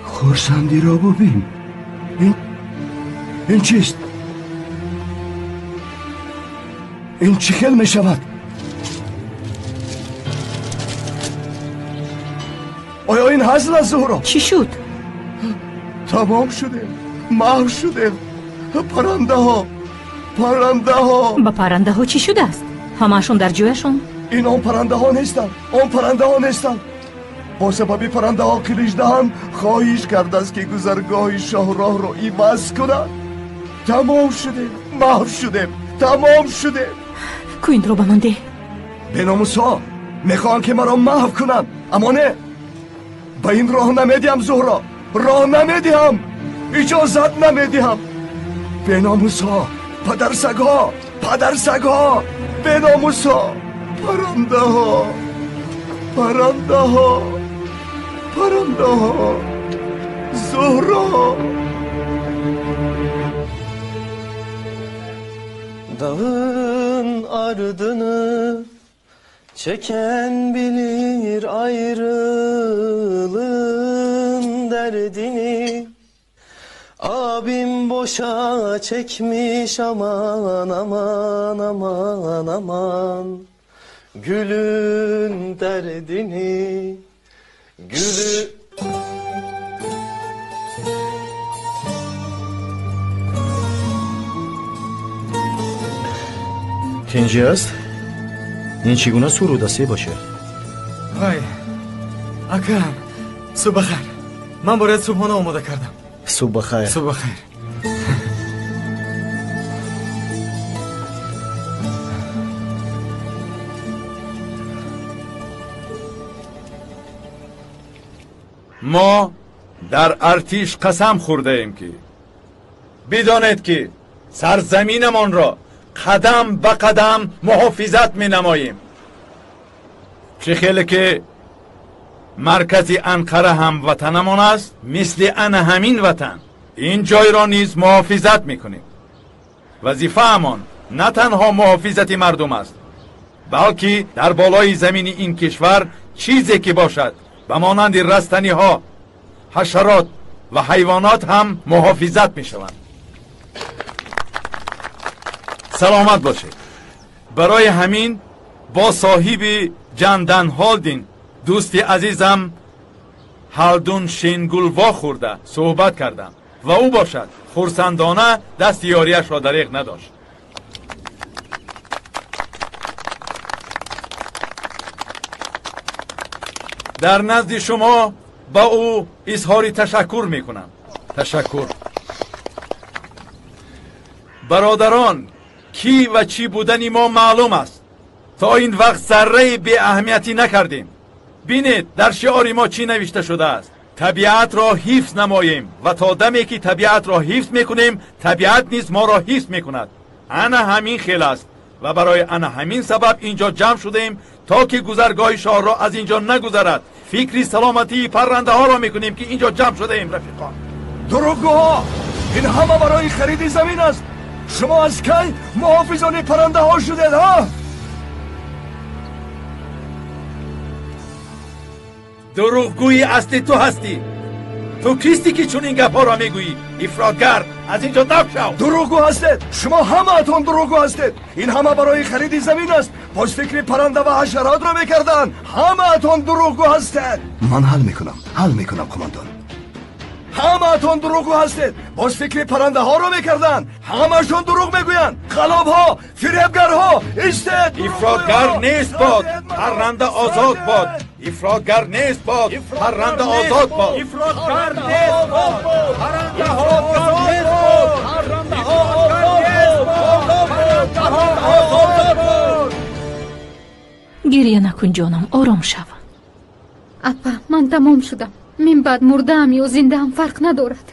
خرسندی را ببین. این چیست؟ این چی خیل می شود؟ آیا این هزل است زهرا؟ چی شد؟ تمام شدیم. محو شدیم. پرنده ها. با پرنده ها چی شده است؟ همه‌شون در جویشون؟ این آن پرنده ها نیستن. با سبب پرنده ها کلیج دهن خواهش کرده است که گذرگاه شاهراه را عوض کنند. تمام شدیم. محو شدیم. تمام شده. کوین رو به من ده. به ناموسا میخوان که مرا محو کنن، اما نه، به این راه نمیدیم زهرا. راه نمیدیم. اجازت نمیدیم. به ناموسا پدر سگا به ناموسا پرنده ها زهرا. Dağın ardını çeken bilir ayrılığın derdini. Abim boşa çekmiş aman aman aman aman. Gülün derdini gülü. اینجی است؟ این چگونه سرودستی باشه؟ وای اکرم صبح بخیر. من باید صبحانه آماده کردم. صبح بخیر. صبح بخیر. ما در ارتش قسم خورده ایم که بدانید که سرزمینمان را قدم به قدم محافظت می نماییم. چه خیلی که مرکز انقره هم وطنمان است، مثل همین وطن این جای را نیز محافظت می کنیم. وظیفه امان نه تنها محافظت مردم است، بلکه در بالای زمین این کشور چیزی که باشد به مانند رستنی ها، حشرات و حیوانات هم محافظت می شوند. سلامت باشید. برای همین با صاحب جندن هالدینگ دوست عزیزم هالدون شینگولوا خورده صحبت کردم و او باشد خرسندانه دست یاریش را دریغ نداشت. در نزد شما با او اظهار تشکر میکنم. تشکر. برادران، کی و چی بودن ما معلوم است. تا این وقت ذره به اهمیتی نکردیم. بینید در شعار ما چی نوشته شده است: طبیعت را حفظ نماییم و تا دمی که طبیعت را حفظ میکنیم طبیعت نیز ما را حفظ میکند. انا همین خیل است و برای انا همین سبب اینجا جمع شدیم تا که گذرگاه شاه را از اینجا نگذرد. فکری سلامتی پرنده ها را میکنیم که اینجا جمع شده ایم. رفیقان، دروغگوها، این همه برای خرید زمین است. شما از کی محافظان پرنده ها شدید ها؟ دروغگویی اصلی تو هستی. تو کیستی که چون این گپ ها را میگویی؟ افراطگر، از اینجا دفع شو. دروغگو هستید. شما همه اتون دروغگو هستید. این همه برای خرید زمین است. باز فکر پرنده و حشرات را میکردن. همه اتون دروغگو هستید. من حل میکنم کماندان. همه اتون دروغگو هستید. باز فکر پرنده ها را میکردن. همهشون دروغ میگوین. خلاب ها، فریبگر ها، استید. افراطگر نیست باد، پرنده آزاد باد. افراطگر نیست باد، پرنده آزاد باد. افراطگر نیست باد، پرنده آزاد باد. گریه نکن جانم، آرام شو. اپا، من تمام شدم. من بعد مردم یا زنده هم فرق ندارد.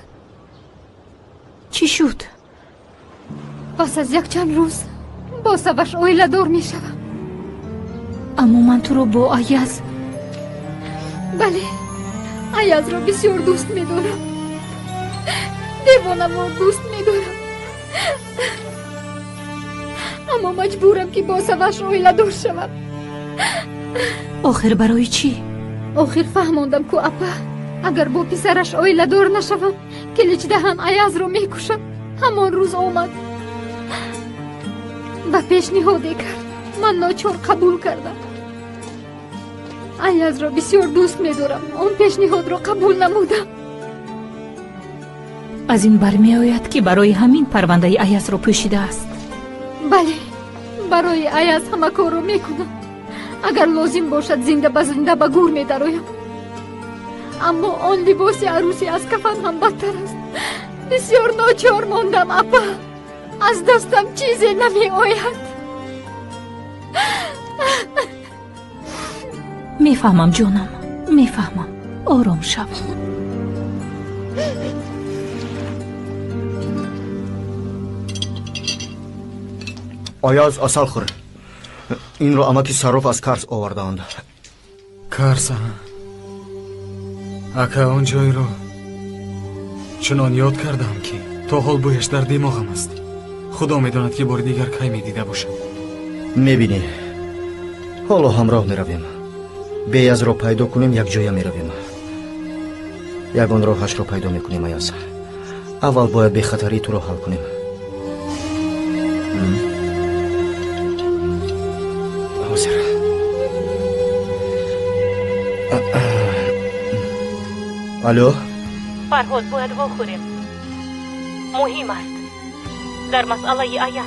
چی شد؟ پس از یک چند روز با سوش اویله دار می شدم. اما من تو رو با ایاز. بله، ایاز را بسیار دوست می دارم. دیوانم را دوست می دارم. اما مجبورم که با سوش اویله دار شدم. آخر برای چی؟ آخر فهماندم که اپا اگر با پسرش اویله دار نشوم کلیچ دهن ایاز رو می کشم. همان روز آمد و پیشنهادی کرد. من ناچار قبول کردم. ایاز را بسیار دوست می دارم. آن پیشنهاد را قبول نمودم. از این برمی آید که برای همین پرونده ایاز را پوشیده است. بله، برای ایاز همه کار را می کنم. اگر لازم باشد زنده به گور می درایم. اما آن لباس عروسی از کفن هم بدتر است. بسیار ناچار ماندم اپا. از دستم چیزی نمی آید. میفهمم جانم، میفهمم. آرام شو. آیاز اصل خوره. این رو امتی صرف از کرس آوردند. کرس اکا اون جای رو چنان یاد کردم که تا حال بویش در دماغم است. خدا میداند که بار دیگر کی میدیده باشم. میبینی حالا همراه میرویم. بیاز رو پیدا کنیم یک جای میرویم. یگان راهش رو پیدا میکنیم. ایاز اول باید بخطری تو رو حل کنیم. الو فرهاد، باید واخوریم. مهم است در مسئله ایاز.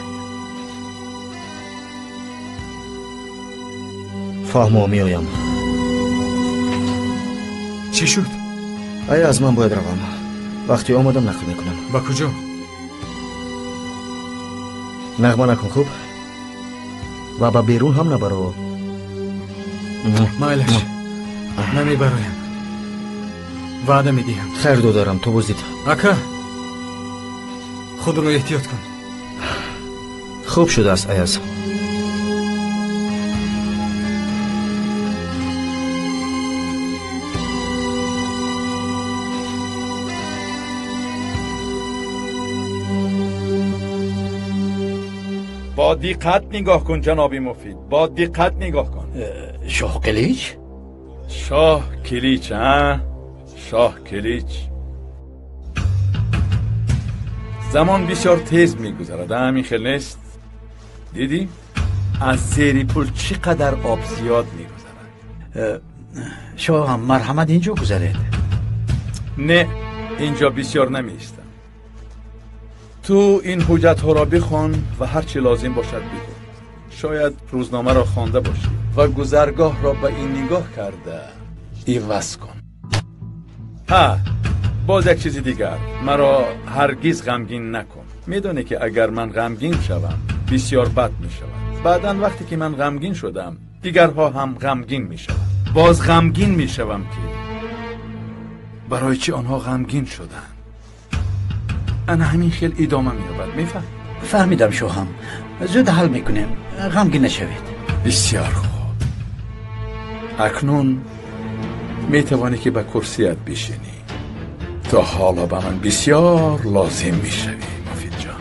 فهمو میایم. چی شد؟ ایاز من باید روم. وقتی آمدم نقل میکنم. با کجا؟ نغمه نکن خوب و با بیرون هم نبرو. مایلش نمیبرایم. وعده میدیم. خیر دو دارم. تو بزدید اکا. خودرو احتیاط کن. خوب شده است ایاز. با دقت نگاه کن جناب مفید، با دقت نگاه کن. شاه کلیچ؟ شاه کلیچ ها؟ شاه کلیچ. زمان بسیار تیز میگذرد، همین خیلی نیست؟ دیدی؟ از زیر پل چقدر آب زیاد میگذرد. شاه هم مرحمت اینجا گذرید؟ نه، اینجا بسیار نمیستم. تو این حجت ها را بخوان و هر چی لازم باشد بگو. شاید روزنامه را خوانده باشی و گذرگاه را به این نگاه کرده عوض کن. ها، باز یک چیزی دیگر، مرا هرگز غمگین نکن. میدونی که اگر من غمگین شوم بسیار بد میشود. بعداً وقتی که من غمگین شدم دیگرها هم غمگین میشوند. باز غمگین میشوم که برای چی آنها غمگین شدن. انا همین خیل ادامه میابد. میفهم؟ فهمیدم شوهم، زود حل میکنیم، غمگین نشوید. بسیار خوب. اکنون میتوانی که به کرسیت بشینی. تا حالا به من بسیار لازم میشوی مفید جان.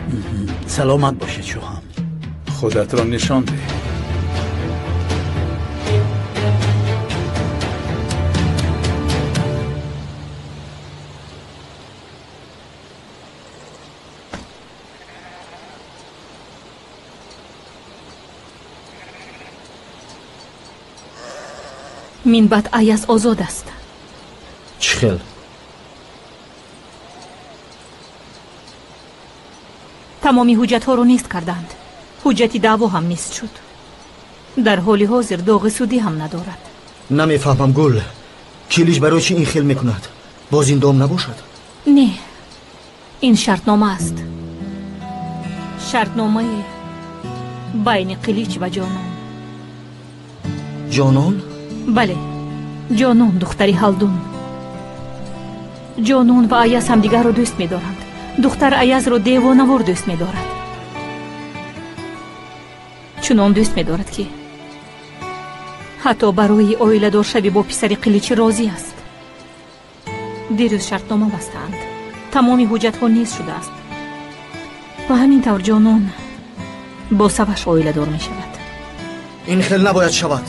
سلامت باشید شوهم. خودت را نشان ده. минбаъд аяз озод аст. چی خیل؟ тамоми ҳуҷҷатҳоро нест карданд. ҳуҷҷати даъво ҳам нест шуд. дар ҳоли ҳозир доғи судӣ ҳам надорад. نمیفهمم گل. کلیج برای چی این خیل میکند؟ باز این دام نباشد؟ не ин шартнома аст. шартномае байни қилич ва ҷонон. جانان؟ бале, ҷонон духтари ҳалдун. ҷонон ва аяз ҳамдигарро дӯст медоранд. духтар аязро девонавор дӯст медорад. чунон дӯст медорад ки ҳатто барои оиладоршавӣ бо писари қиличӣ розӣ аст. дирӯз шартнома бастаанд. тамоми ҳуҷҷатҳо нест шудааст ва ҳамин тавр ҷонон бо саваш оиладор мешавад. این خیل نباید شود.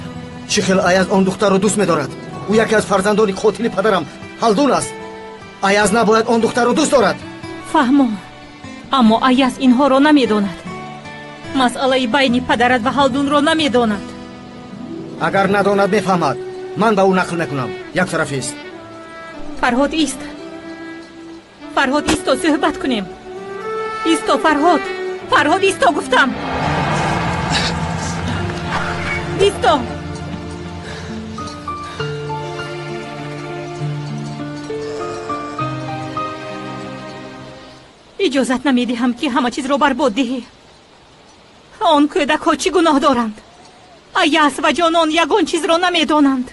چی خیل ایاز آن دختر رو دوست می‌دارد. او یکی از فرزندان قاتل پدرم هلدون است. ایاز نباید آن دختر رو دوست دارد. فهمم، аммо аяз инҳоро намедонад. масъалаи байни падарат ва ҳалдунро намедонад. اگر نداند میفهمد. من به او نقل نکنم. یک طرفی است. фарҳод ист. фарҳод исто суҳбат кунем. исто фарҳод. фарҳод исто гуфтам. исто. иҷозат намедиҳам ки ҳама чизро барбод диҳӣ. он кӯдакҳо чӣ гуноҳ доранд? аяз ва ҷонон ягон чизро намедонанд.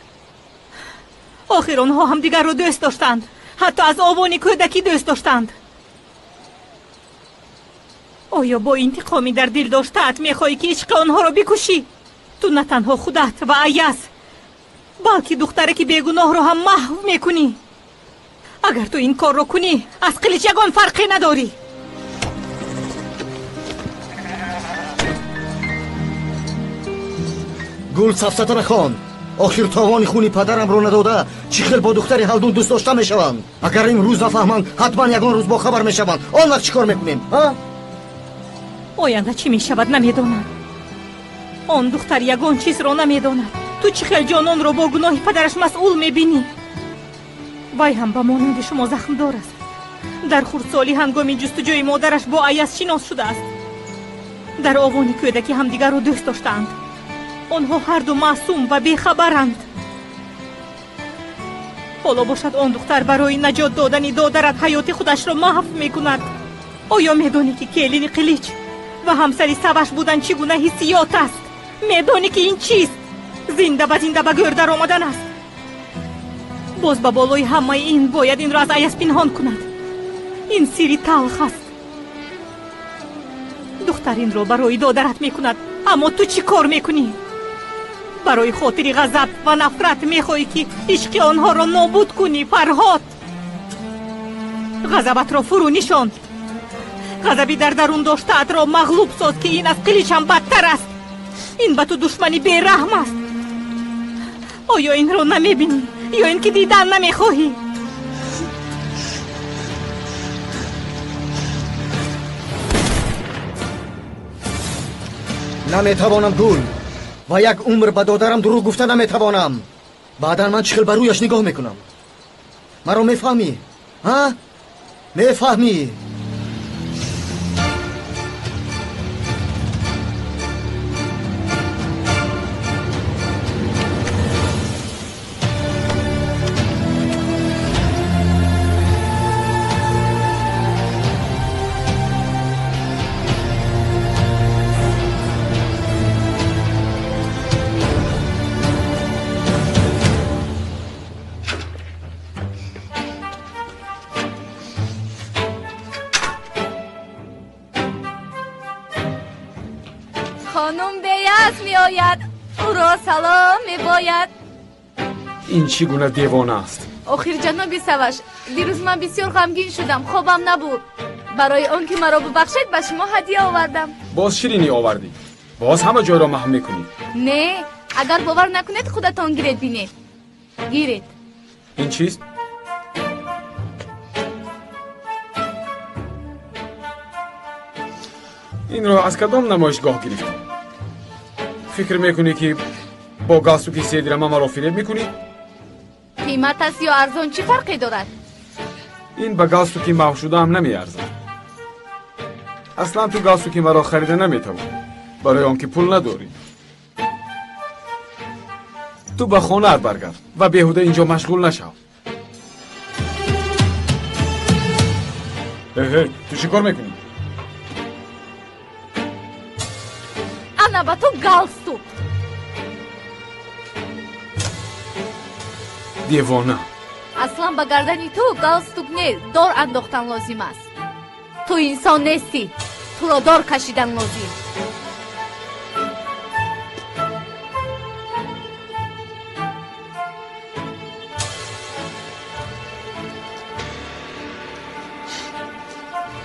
охир онҳо ҳамдигарро дӯст доштанд. ҳатто аз овони кӯдакӣ дӯст доштанд. оё бо интиқоми дар дил доштаат мехоҳӣ ки ишқи онҳоро бикушӣ? ту на танҳо худат ва аяз, балки духтараки бегуноҳро ҳам маҳв мекунӣ. агар ту ин корро кунӣ, аз қилич ягон фарқе надорӣ. گل سفسطه نخوان. آخر تاوان خونی پدرم رو نداده چی خیل با دختری هلدون دوست داشته میشوند. اگر این روز نفهمند حتما یگان روز با خبر میشوند. آن وقت چیکار میکنیم؟ оянда чӣ мешавад намедонам. он духтар ягон чизро намедонад. ту чӣ хел ҷононро бо гуноҳи падараш масъул мебинӣ? вай ҳам ба монанди шумо захмдор аст. дар хурдсолӣ ҳангоми ҷустуҷӯи модараш бо аяз шинос шудааст. дар овони кӯдакӣ ҳамдигарро дӯст доштаанд. онҳо ҳарду маъсум ва бехабаранд. ҳоло бошад он духтар барои наҷот додани додарат ҳаёти худашро маҳв мекунад. оё медонӣ ки келини қилич ва ҳамсари саваш будан чӣ гуна ҳиссиёт аст? медонӣ ки ин чист? зинда ба гӯр даромадан аст. боз ба болои ҳамаи ин бояд инро аз аяз пинҳон кунад. ин сирри талх аст. دخترینро برای دادرت میکند، اما تو چی کار میکنی؟ برای خاطر غضب و نفرت میخوای که عشق آنها را نابود کنی. فرهاد، غضبت را فرو نشان. غضبی در درون داشته‌ات را مغلوب ساز که این از قلیچ هم بدتر است. این به تو دشمنی بیرحم است. آیا این را نمیبینی یا این که دیدن نمیخواهی؟ نمیتوانم گل و یک عمر به دادرم دروغ گفته نمیتوانم. بعدا من چخل بر رویش نگاه میکنم. مرا میفهمی؟ ها؟ میفهمی؟ خانم بیاز می آید، او را سلام می باید. این چی گونه دیوانه است؟ آخر جناب سوش، دیروز من بسیار غمگین شدم، خوابم نبود. برای آن که مرا ببخشید به شما هدیه آوردم. باز شیرینی آوردی؟ باز همه جای را محو میکنی؟ نه، اگر باور نکنید خودتان گیرید بینید. گیرید. این چیست؟ این را از کدام نمایشگاه گرفتی؟ فکر میکنی که با گالستوکی سیدرم مرا فریب میکنی؟ قیمت است یا ارزان چی فرقی دارد؟ این به گالستوکی محو شده هم نمیارزد. اصلا تو گالستوکی مرا خریده نمیتوانی، برای آنکه پول نداری. تو به خانه‌ات برگرد و بیهوده اینجا مشغول نشو. هی تو چی کار میکنی؟ انا به تو گالستوک. دیوانه. اصلا به گردنی تو گالستوک نیست، دار انداختن لازم است. تو انسان نیستی، تو را دار کشیدن لازم.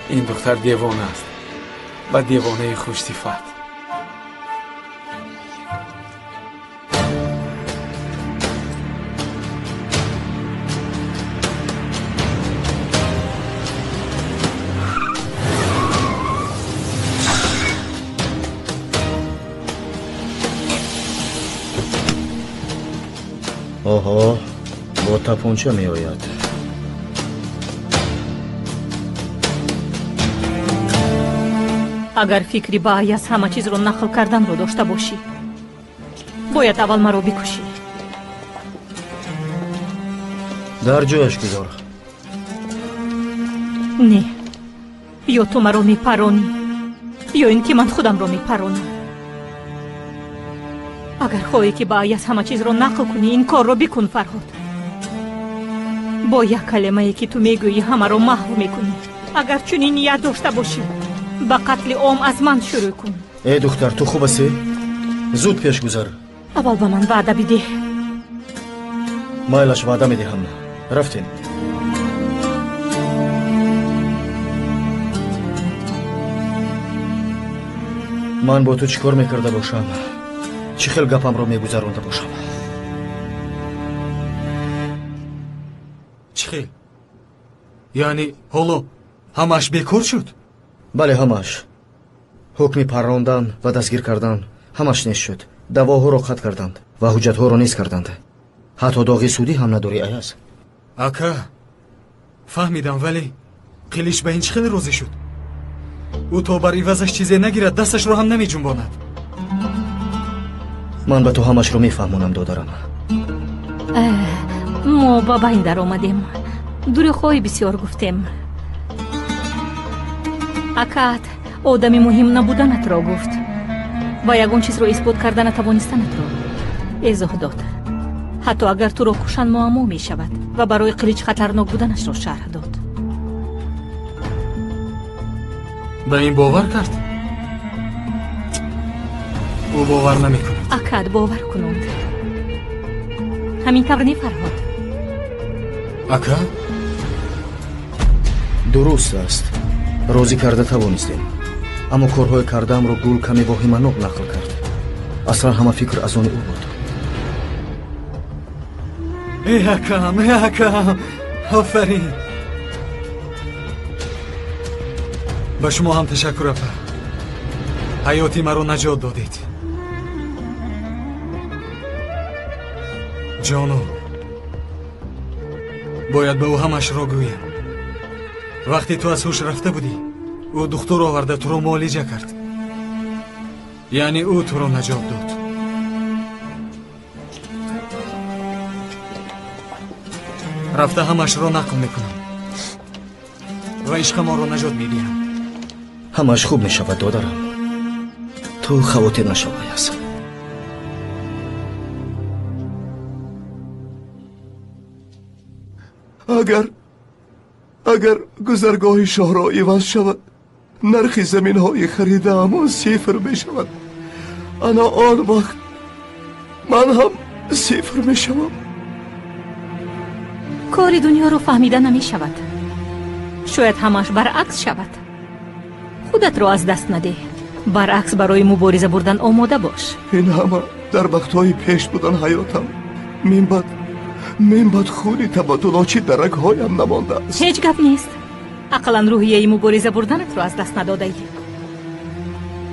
این دختر دیوانه است و دیوانه خوش صفت. آها، با تپانچه می آید. اگر فکری با ایاز همه چیز رو نقل کردن رو داشته باشی، باید اول مرا بکشی. در جایش گذار. نه، یا تو مرا می پرانی یا اینکه من خودم رو می پرانم. اگر خواهی که با ایاز همه چیز رو نقل کنی، این کار رو بکن فرهاد. با یک کلمه ای که تو میگویی همه رو محو میکنی. اگر چنین نیت داشته باشی، با قتل عام از من شروع کن. ای دختر، تو خوب هستی؟ زود پیش گذار. اول به من وعده بده. مایلش وعده میدهم. رفتین. من با تو چیکار میکرده باشم؟ چی خیل گپم رو میگذرونده باشم؟ چی خیل؟ یعنی حالا همش بیکار شد؟ بله، همش. حکمی پراندن و دستگیر کردن همش نیست شد. دواها رو قطع کردند و حجت ها رو نیست کردند. حتی داغی سودی هم نداری ایاز. اکا فهمیدم، ولی قلیش به این چه خیلی روزی شد. او تا بر عوضش چیزی نگیرد دستش رو هم نمی جنباند. من به تو همش رو میفهمونم دادرم. ما با این در آمدیم. دور خواهی بسیار گفتیم. اکات آدمی مهم نبودنت را گفت و یگون چیز را اثبات کردن توانستنت را ایزاه داد. حتی اگر تو را کشن معما می شود و برای قلیچ خطرناک بودنش را شرح داد. به این باور کرد؟ او باور نمیکنه. акад бовар кунанд. ҳамин тавр не фарҳод. ака дуруст аст. розӣ карда тавонистем. аммо корҳои кардаамро гул каме воҳиманок нақл кард. аслан ҳама фикр аз они ӯ буд. акам офарин. ба шумо ҳам ташаккур апа. ҳаёти маро наҷот додед. ҷоно бояд ба ӯ ҳамашро гӯям. вақте ту аз ҳуш рафта будӣ ӯ духтур оварда туро муолиҷа кард. яъне ӯ туро наҷот дод. рафта ҳамашро нақл мекунам ва ишқамонро наҷот медиҳам. ҳамаш хуб мешавад додарам. ту хавотир нашавай аст. اگر گذرگاه شهرها عوض شود نرخ زمین های خریده اما صفر می شود انا آن وقت من هم صفر می شوم. کاری دنیا رو فهمیده نمی شود. شاید همش برعکس شود. خودت رو از دست نده. برعکس برای مبارزه بردن آماده باش. این همه در وقتهای پیش بودن حیاتم من بد خونی تبادلاچی در رگهایم نمانده است. هیچ گپ نیست. اقلا روحیه مبارزه بردنت رو از دست نداده ای.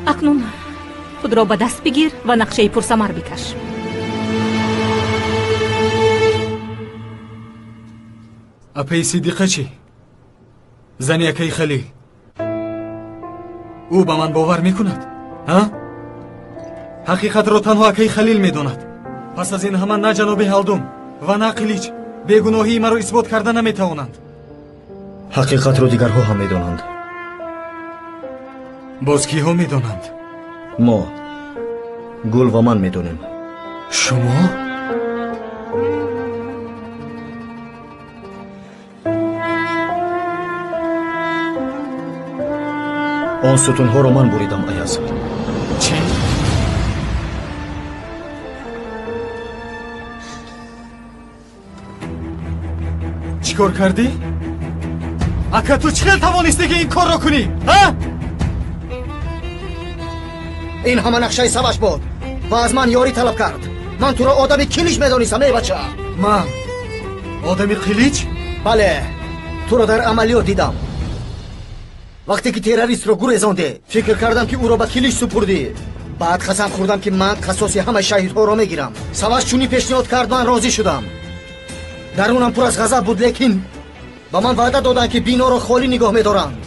اکنون خود را به دست بگیر و نقشه پرثمر بکش. اپی صدیقه چی؟ زنی اکی خلیل او به من باور میکند؟ حقیقت را تنها اکی خلیل میداند. پس از این همه نه جناب هلدوم و نه قلیچ بگناهی مرا اثبات کرده نمیتوانند. حقیقت رو دیگرها هم میدانند. باز کیها میدانند؟ ما گل و من میدونیم. شما؟ آن ستونها رو من بریدم ایاز. چی؟ چیکار کردی؟ اکا تو چخیل توانستی که این کار را کنی؟ ها؟ این همه نقشه سوش بود و از من یاری طلب کرد. من تو را آدم کلیچ میدانستم ای بچه. من؟ آدم کلیچ؟ بله تو را در عملیات دیدم. وقتی که تروریست رو گریزانده فکر کردم که او را به کلیچ سپردی. بعد قسم خوردم که من قصاص همه شهیدها را میگیرم. سوش چونی پیشنهاد کرد من راضی شدم. درونم پر از غضب بود لیکن با من وعده دادن که بینا را خالی نگاه می‌دارند.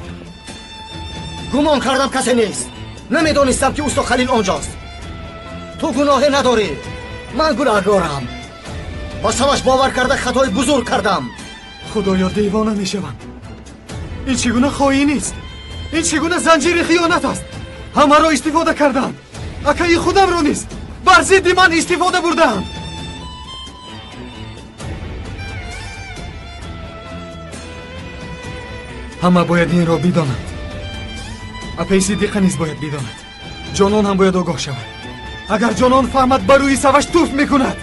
گمان کردم کسی نیست. نمیدانستم که اوستا خلیل آنجاست. تو گناه نداری. من گناهکارم. با سوش باور کرده خطای بزرگ کردم. خدایا دیوانه میشوم. این چگونه خواهی نیست؟ این چگونه زنجیر خیانت است؟ همه را استفاده کردم. اکایی خودم رو نیست. بر ضد من استفاده بردم. همه باید این را بدانند. اپی صدیقه نیز باید بداند. جانان هم باید آگاه شود. اگر جانان فهمد بر روی سوش توف میکند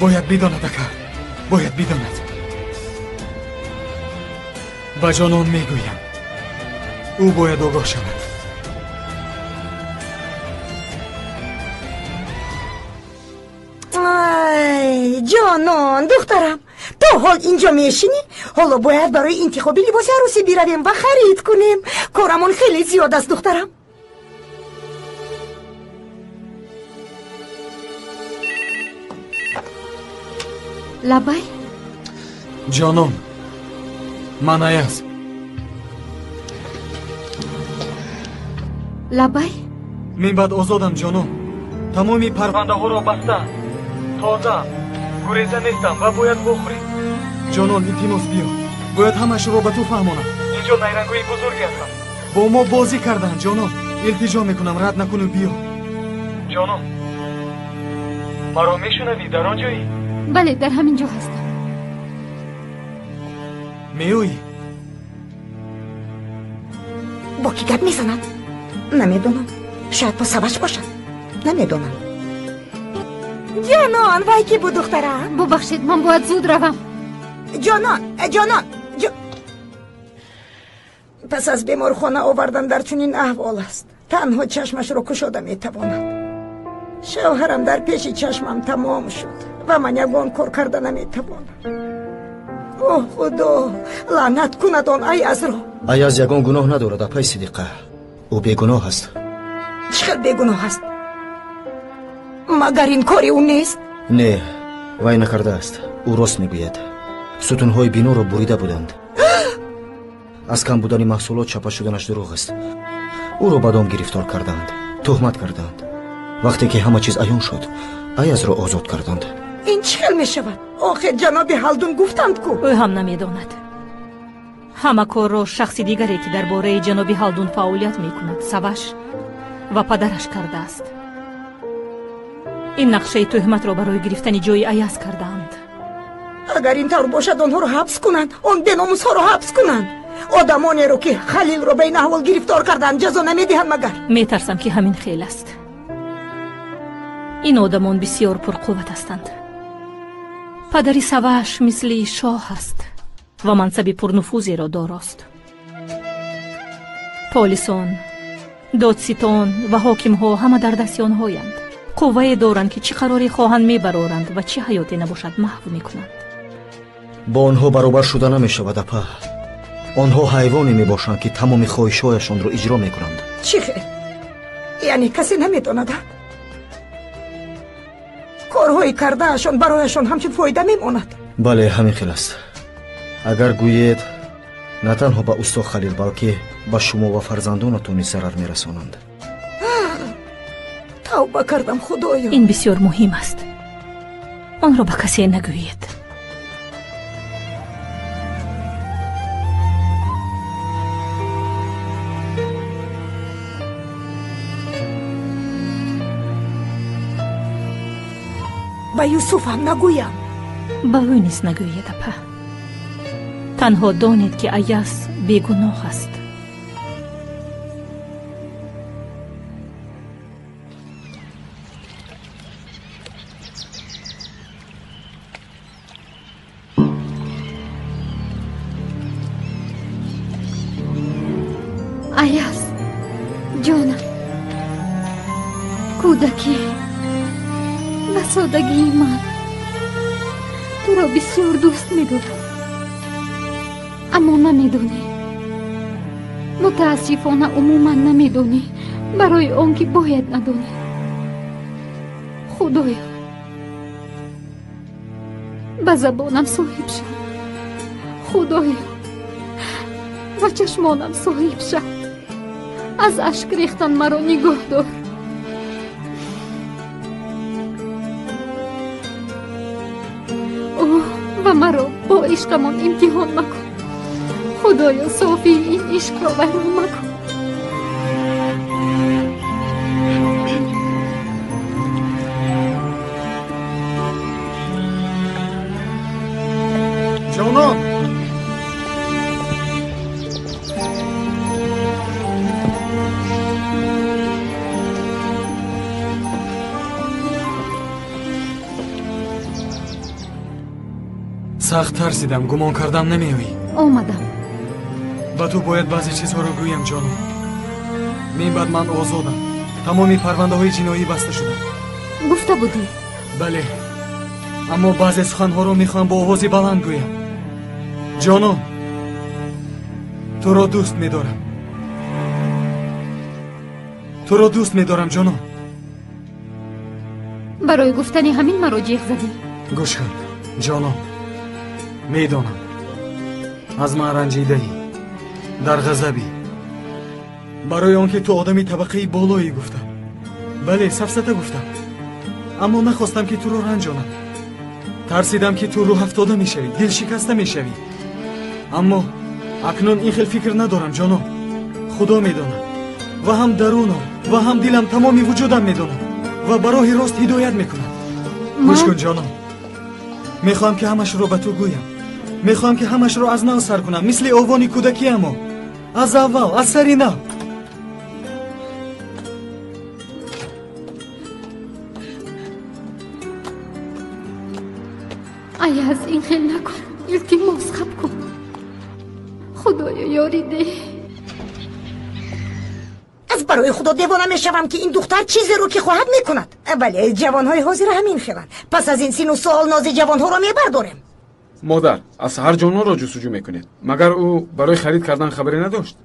باید بداند اکا. باید بداند. با جانان میگویم او باید آگاه شود. ای جانان دخترم تو حال اینجا میشینی؟ حالا باید برای انتخاب لباس عروسی برویم و خرید کنیم. کارمون خیلی زیاد است دخترم. لبای جانان من ایاز. لبای من بعد آزادم جانان. تمامی پرونده ها را بستم. تازه گریزه نیستم و باید بخوریم. جانان التماس بیا. باید همش را به تو فهمانم. اینجا نیرنگوی بزرگی هستم. با ما بازی کردن جانان. التجا میکنم رد نکنو بیا. جانان مرا میشنوی؟ در آنجایی؟ بله در همین جا هستم. میویی؟ با کی گپ میزند؟ نمیدونم. شاید با سواش باشد. نمیدونم. جانان وای کی بود دخترم؟ ببخشید من باید زود روم. جانان پس از بیمارخانه آوردن در چنین احوال است. تنها چشمش رو کشاده میتواند. شوهرم در پیش چشمم تمام شد و من یگان کار کرده نمیتوانم. اوه خدا لعنت کند آن ایاز رو. ایاز یگان گناه ندارد اپای صدیقه. او بیگناه است. چقدر بیگناه است؟ مگر این کاری او نیست؟ نه وای نکرده است. او راست میگوید. ستونهای بینو را بریده بودند. از کم بودن محصولات چپا شدنش دروغ است. او را بدام گرفتار کردند. تهمت کردند. وقتی که همه چیز عیان شد ایاز را آزاد کردند. این چه می شود؟ آخه جناب هالدون گفتند کو. او هم نمیداند. همه کار را شخص دیگری که درباره جناب هالدون فعالیت میکند سواش و پدرش کرده است. این نقشه تهمت را برای گرفتن جای ایاز کردند. اگر این طور باشد آنها رو حبس کنند. آن بیناموس ها رو حبس کنند. آدمانی رو که خلیل رو بین احوال گرفتار کردند جزا نمیدهند. مگر میترسم که همین خیل است. این آدمان بسیار پرقوت هستند. پدری سواش مثل شاه است و منصب پرنفوذی را داراست. پالیسان، دادستان و حاکم ها همه در دست آنهایند. قوه دارند که چه قراری خواهند میبرارند و چه حیاتی نباشد محو میکنند. با آنها برابر شده نمیشود اپا. آنها حیوانی میباشند که تمام خواهشهایشان را اجرا میکنند. چی خیر؟ یعنی کسی نمیداند؟ کارهایی کردهشان برایشان همچون فایده میماند. بله همین خیل است. اگر گویید نه تنها به استاد خلیل بلکه به شما و فرزندانتون ضرر میرسانند. توبه کردم خدایا. این بسیار مهم است. آن را به کسی نگویید. به یوسف هم نگویم. به او نیست نگویید اپا. تنها دانید که ایاز بیگناه است. ایاز جانم، کودکی و سادگی من تو را بسیار دوست می‌دارم، اما نمیدونی. متاسفانه عموما نمیدونی، برای آنکه باید ندونی. خدایا به زبانم صاحب شد. خدایا و چشمانم صاحب شد. از اشک ریختن مرا نگاه دار. اوه و مرا با عشقمان امتحان مکن. خدایا صافی این عشق را ویران مکن. جانان سخت ترسیدم. گمان کردم نمیایی. آمدم. با تو باید بعضی چیزها رو گویم جانم. من بعد من آزادم. تمامی پرونده های جنایی بسته شدن. گفته بودی؟ بله، اما بعضی سخنها رو میخوام با آوازی بلند گویم. جانم تو را دوست میدارم. تو را دوست میدارم جانم. برای گفتنی همین مرا جیغ زدی؟ گوش کن جانم، میدانم از من رنجیده‌ای، در غضبی، برای آنکه تو آدمی طبقه بالایی گفتم. بله سفسطه گفتم، اما نخواستم که تو رو رنجانم. ترسیدم که تو روح افتاده میشوی، دل شکسته میشوی. اما اکنون این خیل فکر ندارم جانم. خدا میداند و هم درونم و هم دلم تمامی وجودم میداند و برای راست هدایت میکند. گوش کن جانم، میخوام که همش رو به تو گویم. میخوام که همش رو از نو سر کنم، مثل اوانی کودکی. اما از اول، از سری نو. ayaz این خیل نکن. التماس خب کن. خدایا یاری ده. از برای خدا دیوانه میشوم که این دختر چیزی رو که خواهد میکند. ولی جوانهای حاضر همین خیلند. پس از این سین و سال ناز جوانها رو میبرداریم. مادر از هر جانها را جستجو میکنید، مگر او برای خرید کردن خبری نداشت؟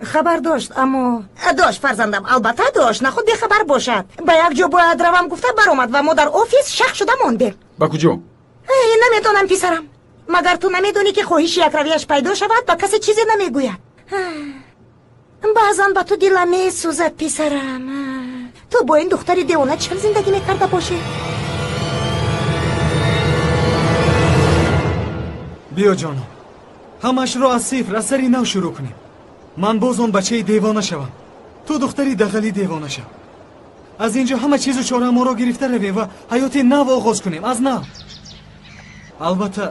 خبر داشت، اما داشت فرزندم، البته داشت، نخود بخبر باشد. به یک جا باید روم گفته برآمد و ما در آفیس شک شده مانده. با کجا؟ نمیدانم پسرم. مگر تو نمیدونی که خواهش یک رویش پیدا شود با کسی چیزی نمیگوید. بعضا با تو دلم میسوزد پسرم. تو با این دختری دیوانه چقدر زندگی میکرده باشی؟ بیا جانم، همش رو از صفر از سری نو شروع کنیم. من باز اون بچه دیوانه شوم، تو دختری دغلی دیوانه شو. از اینجا همه چیز و چاره ما رو گرفته رویم و حیات نو آغاز کنیم از نو. البته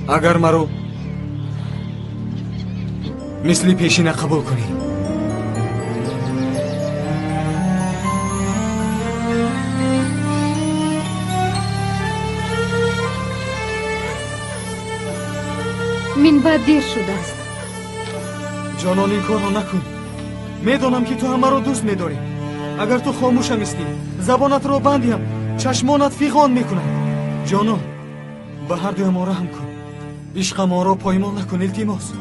اگر مرا مثل پیشینه قبول کنی. من بعد دیر شده است. جانان این کار رو نکن. میدانم که تو همه رو دوست میداری. اگر تو خاموش هم استی، زبانت رو بندیم، چشمانت فیغان میکنم. جانان به هر دوی ما رحم کن. عشق ما رو پایمال نکن التماس.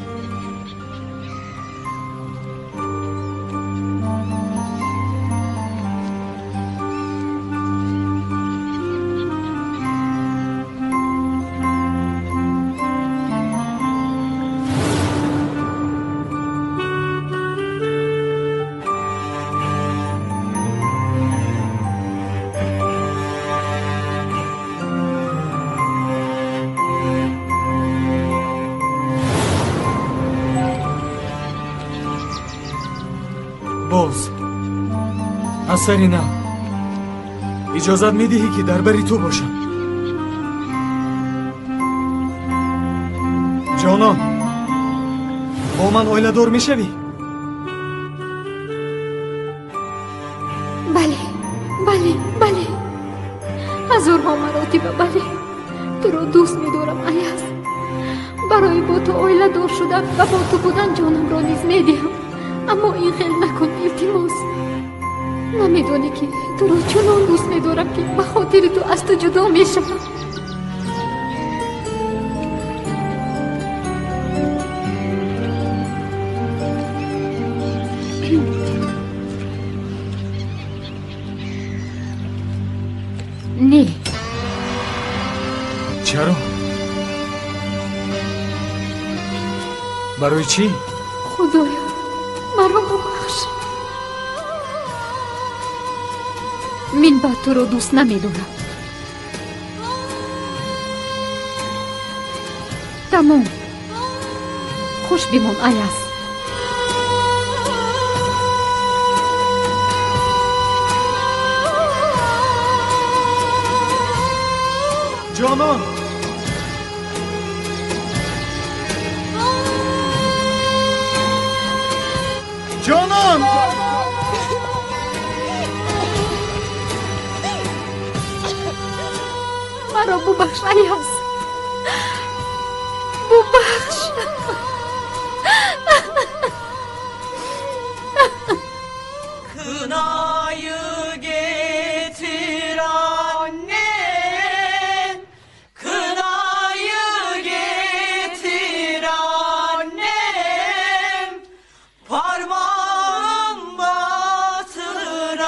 باز از سری نه اجازت میدهی که در بری تو باشم. جانان با من اویله دار میشوی؟ بله بله بله، هزارها مراتب بله. تو رو دوست میدارم ایاز. برای با تو اویله دار شدم و با تو بودن جانم را نیز میدهم. اما این خیل نکن التماس. نمیدونی که تو رو چنان دوست میدارم که به خاطر تو از تو جدا میشم. نه. چرا؟ برای چی؟ خدایا مرا ببخش. من با تو رو دوست نمیدارم. تمام. خوش بمان ایاز. جانان جانان مرا ببخش ایاز. ببخش. Kınayı getir annem, kınayı getir annem, parmağım batır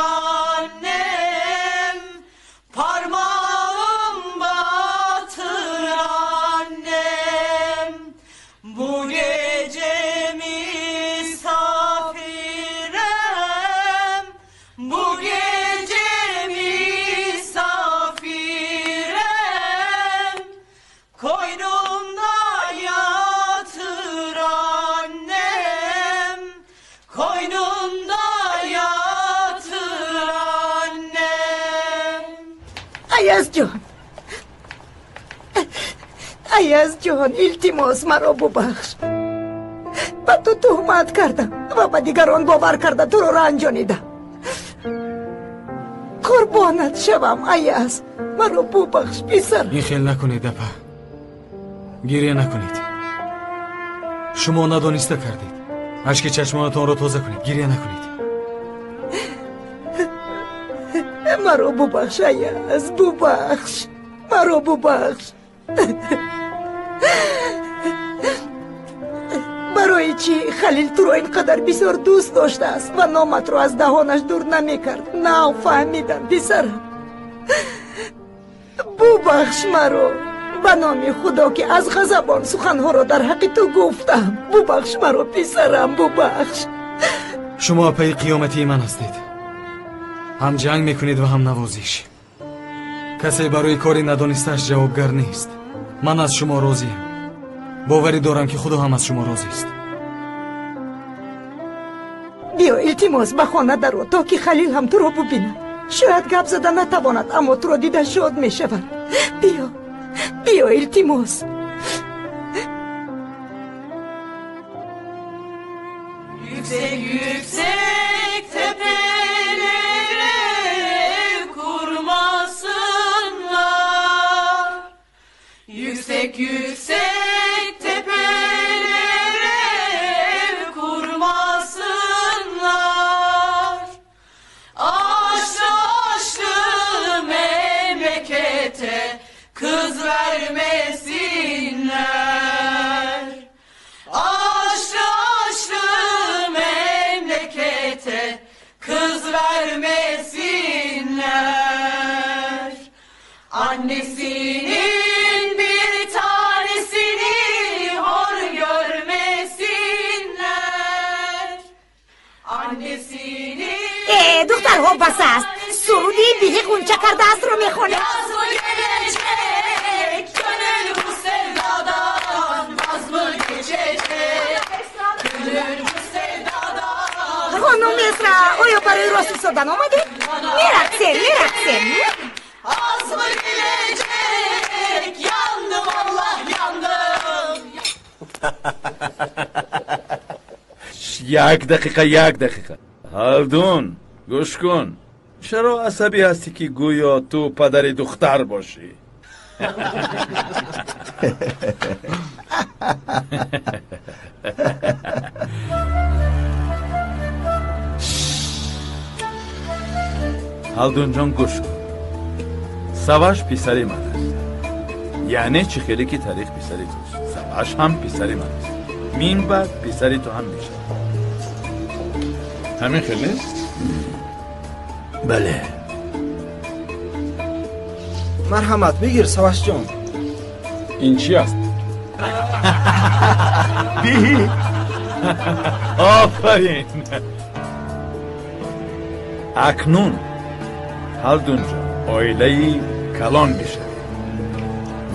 annem, parmağım batır annem. Bu gece misafirem, bu gece misafirem, koynumda yatır annem, koynumda yatır annem. ایاز جان، ایاز جان، التماس مرا ببخش. با تو تهمت کردم و با دیگران باور کرده تو رو رنجانیدم. قربانت شوم ایاز. مرا ببخش پسر. این خیل نکنید اپا. گریه نکنید. شما ندانسته کردید. اشک چشمانتان را تازه کنید. گریه نکنید. مرا ببخش ایاز، ببخش. مرا ببخش. برای چی خلیل تو را اینقدر بسیار دوست داشته است و نامت را از دهانش دور نمیکرد؟ نه فهمیدم پسرم. ببخش مرا. به نام خدا که از غضبان سخنها را در حق تو گفتم. ببخش مرا پسرم، ببخش. شما پای قیامتی من هستید. هم جنگ میکنید و هم نوازش. کسی برای کاری ندانسته‌اش جوابگر نیست. من از شما راضیم. باوری دارم که خدا هم از شما راضی است. بیا التماس به خانه درو تا که خلیل هم تو را ببیند. شاید گپ زده نتواند اما تو را دیده شاد می شود. بیا بیا التماس. Yüksek yüksek tepelere kurmasınlar. Yüksek yüksek tepelere kurmasınlar. Aşlı aşlı memlekete kız vermesinler. Aşlı aşlı memlekete kız vermesinler. Annesinin bir tanesini hor görmesinler. Annesinin دخترها بس است. سرودی بیهی قونچه کرده است رو میخونه. yaz mı gelecek gönül bu sevdadan, vaz mı geçecek gönül bu sevdadan. خانم اسرا آیا برای راستی سادن آمده؟ میرقصیم میرقصیم. Az mı gelecek yandım Allah yandım. یک دقیقه هالدون گوش کن. چرا عصبی هستی که گویا تو پدر دختر باشی؟ هالدون جان گوش کن. سواش پسری من است. یعنی چی خیلی که تاریخ پسری توست. سواش هم پسری من است. مین بعد پسری تو هم میشه. همین خیلی؟ بله. مرحمت بگیر سواش جان. این چی است؟ بیهی. آفرین. اکنون هالدون جان آیلهی کلان میشه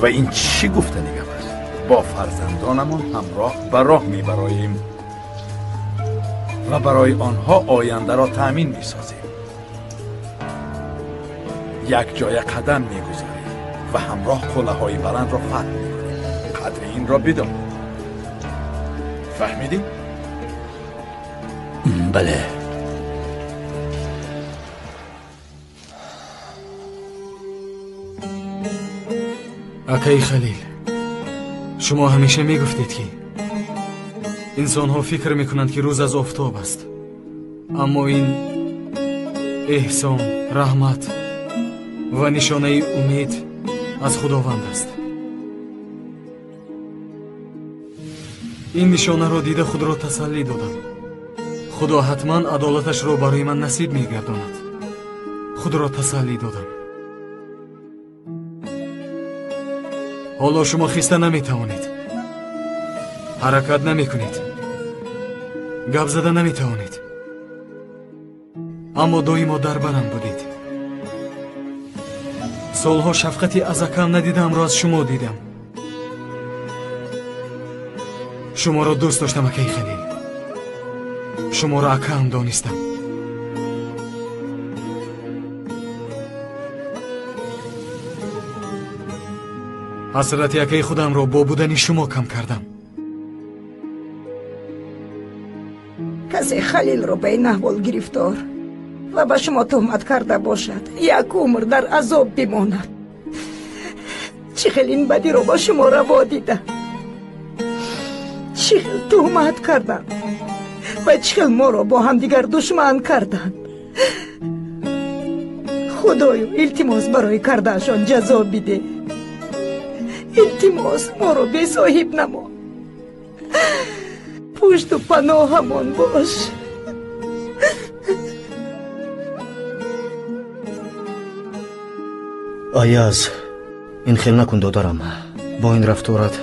و این چی گفتنی گفت است؟ با فرزندانمون همراه به راه میبراییم و برای آنها آینده را تأمین میسازیم. یک جای قدم میگذاریم و همراه قلعه‌های بلند را فتح میکنیم. قدر این را بدان. فهمیدی؟ بله. اکای خلیل، شما همیشه میگفتید که انسان ها فکر میکنند که روز از آفتاب است، اما این احسان، رحمت و نشانه امید از خداوند است. این نشانه را دیده خود را تسلی دادم. خدا حتما عدالتش را برای من نصیب میگرداند. خود را تسلی دادم. حالا شما خسته نمیتوانید، حرکت نمیکنید، گپ زده نمیتوانید، اما دائما در برم بودید. سالها شفقتی از اکم ندیدم را از شما دیدم. شما را دوست داشتم اکای خلیل. شما را اکم دانستم. حسرت اکای خودم را با بودن شما کم کردم. کسی خلیل را به این احوال گرفتار و به شما تهمت کرده باشد یک عمر در عذاب بماند. چه خیلی این بدی رو با شما روا دیدن، چه خیلی تهمت کردن و چه خیلی ما رو با هم دیگر دشمن کردن. خدایا التماس برای کردهشان جزا بده. التماس ما رو بی صاحب نما، پشت و پناهمان باش. آیاز این خیل نکن دادارم، با این رفتارت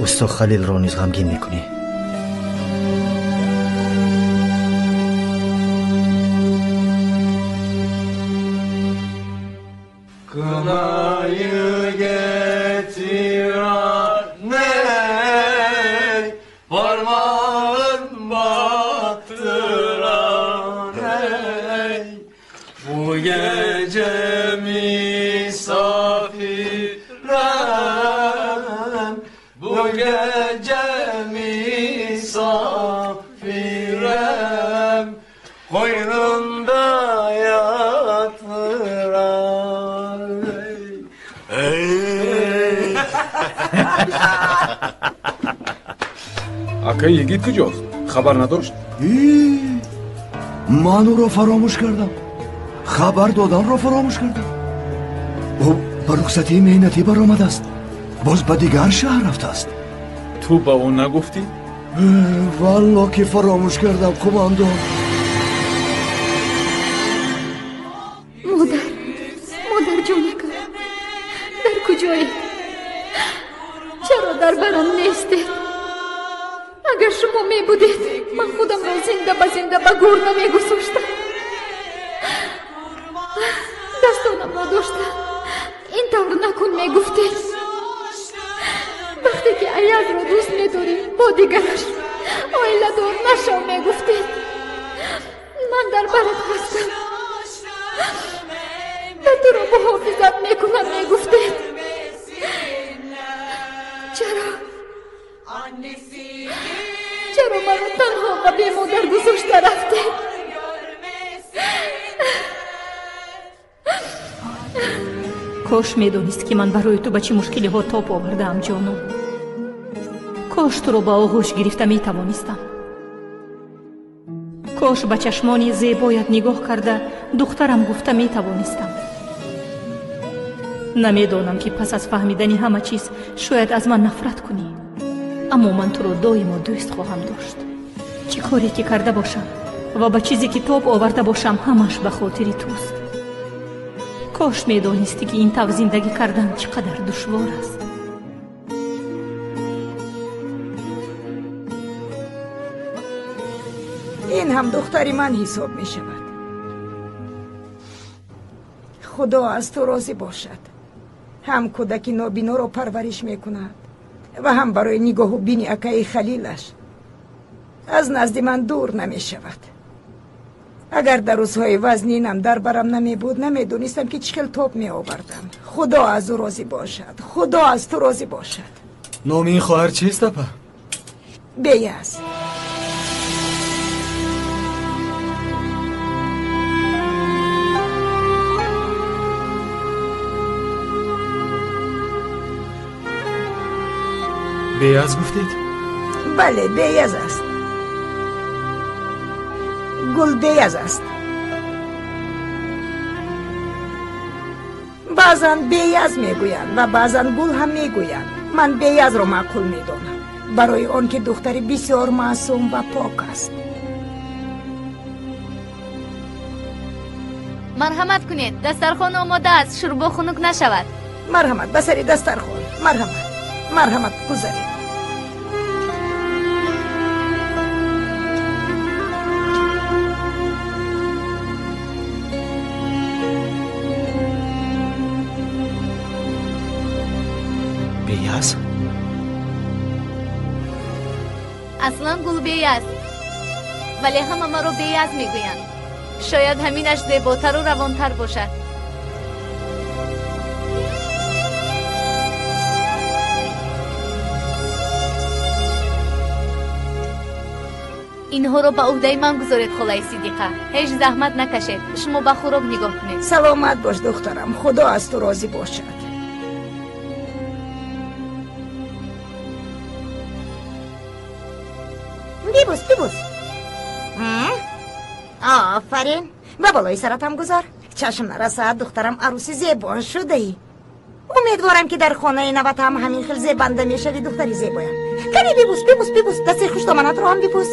استاد خلیل را نیز غمگین میکنی. Kınayı getiren ney, parmağın battıran hey. Bu gece misafirem, bu gece misafirem, koynunda yatıran. اکا یگید کجاست؟ خبر نداشت؟ من او را فراموش کردم، خبر دادن را فراموش کردم. او به رخصتی مهنتی برآمده است، باز به دیگر شهر رفته است. تو به اون نگفتی؟ والله که فراموش کردم قماندان. مادر جانکم در کجایی؟ چرا در برام نیستید؟ اگر شما می بودید من خودم را زنده به زنده به گور نمی گذاشتم. دستانم را داشتم این طور نکن می گفتید. وقتی که ایاز را دوست می داریم با دیگرش آیله دار نشو می گفتید. من در برات هستم و تو را محافظت می کنم می گفتید. چرا من رو تنها و بی مادر گذاشته رفته؟ کاش میدونست که من برای تو به چه مشکلی ها تاب آوردم جانم. کاش تو رو با آغوش گرفته میتوانستم. کاش به چشمانی زیبایت نگاه کرده دخترم گفته میتوانستم. نمیدانم که پس از فهمیدن همه چیز شاید از من نفرت کنی، اما من تو رو دائما دوست خواهم داشت. چه کاری که کرده باشم و به چیزی که تاب آورده باشم همش به خاطر توست. کاش میدانستی که این طور زندگی کردن چقدر دشوار است. این هم دختری من حساب می شود. خدا از تو راضی باشد. هم کودکی نابینا را پرورش می کند و هم برای نگاه و بینی اکای خلیلش از نزد من دور نمی شود. اگر در روزهای وزنینم در برم نمی بود نمی دونستم که چقدر تاب می آوردم. خدا از او راضی باشد. خدا از تو راضی باشد. نام این خواهر چیست اپا؟ بیاز. بیاز گفتید؟ بله بیاز است. گل بیاز است. بعضا بیاز میگویند و بعضا گل هم میگویند. من بیاز رو معقول میدونم برای آن که دختری بسیار معصوم و پاک است. مرحمت کنید دسترخوان آماده است، شرب خنک نشود. مرحمت بسری دسترخوان. مرحمت گذارید. بیاز؟ اصلا گل بیاز، ولی همه ما رو بیاز میگویند. شاید همینش زیباتر و روانتر باشد. اینها رو به عهده من گذارید خالای صدیقه. هیچ زحمت نکشید. شما به خوراک نگاه کنید. سلامت باش دخترم. خدا از تو راضی باشد. ببوس آفرین. به بالای سرتم گذار. چشم نرسد دخترم عروسی زیبا شده ای. امیدوارم که در خانه نوت هم همین خیل زیبنده میشوی دختری زیبایم. کمی ببوس دستی خوش دامنت رو هم ببوس.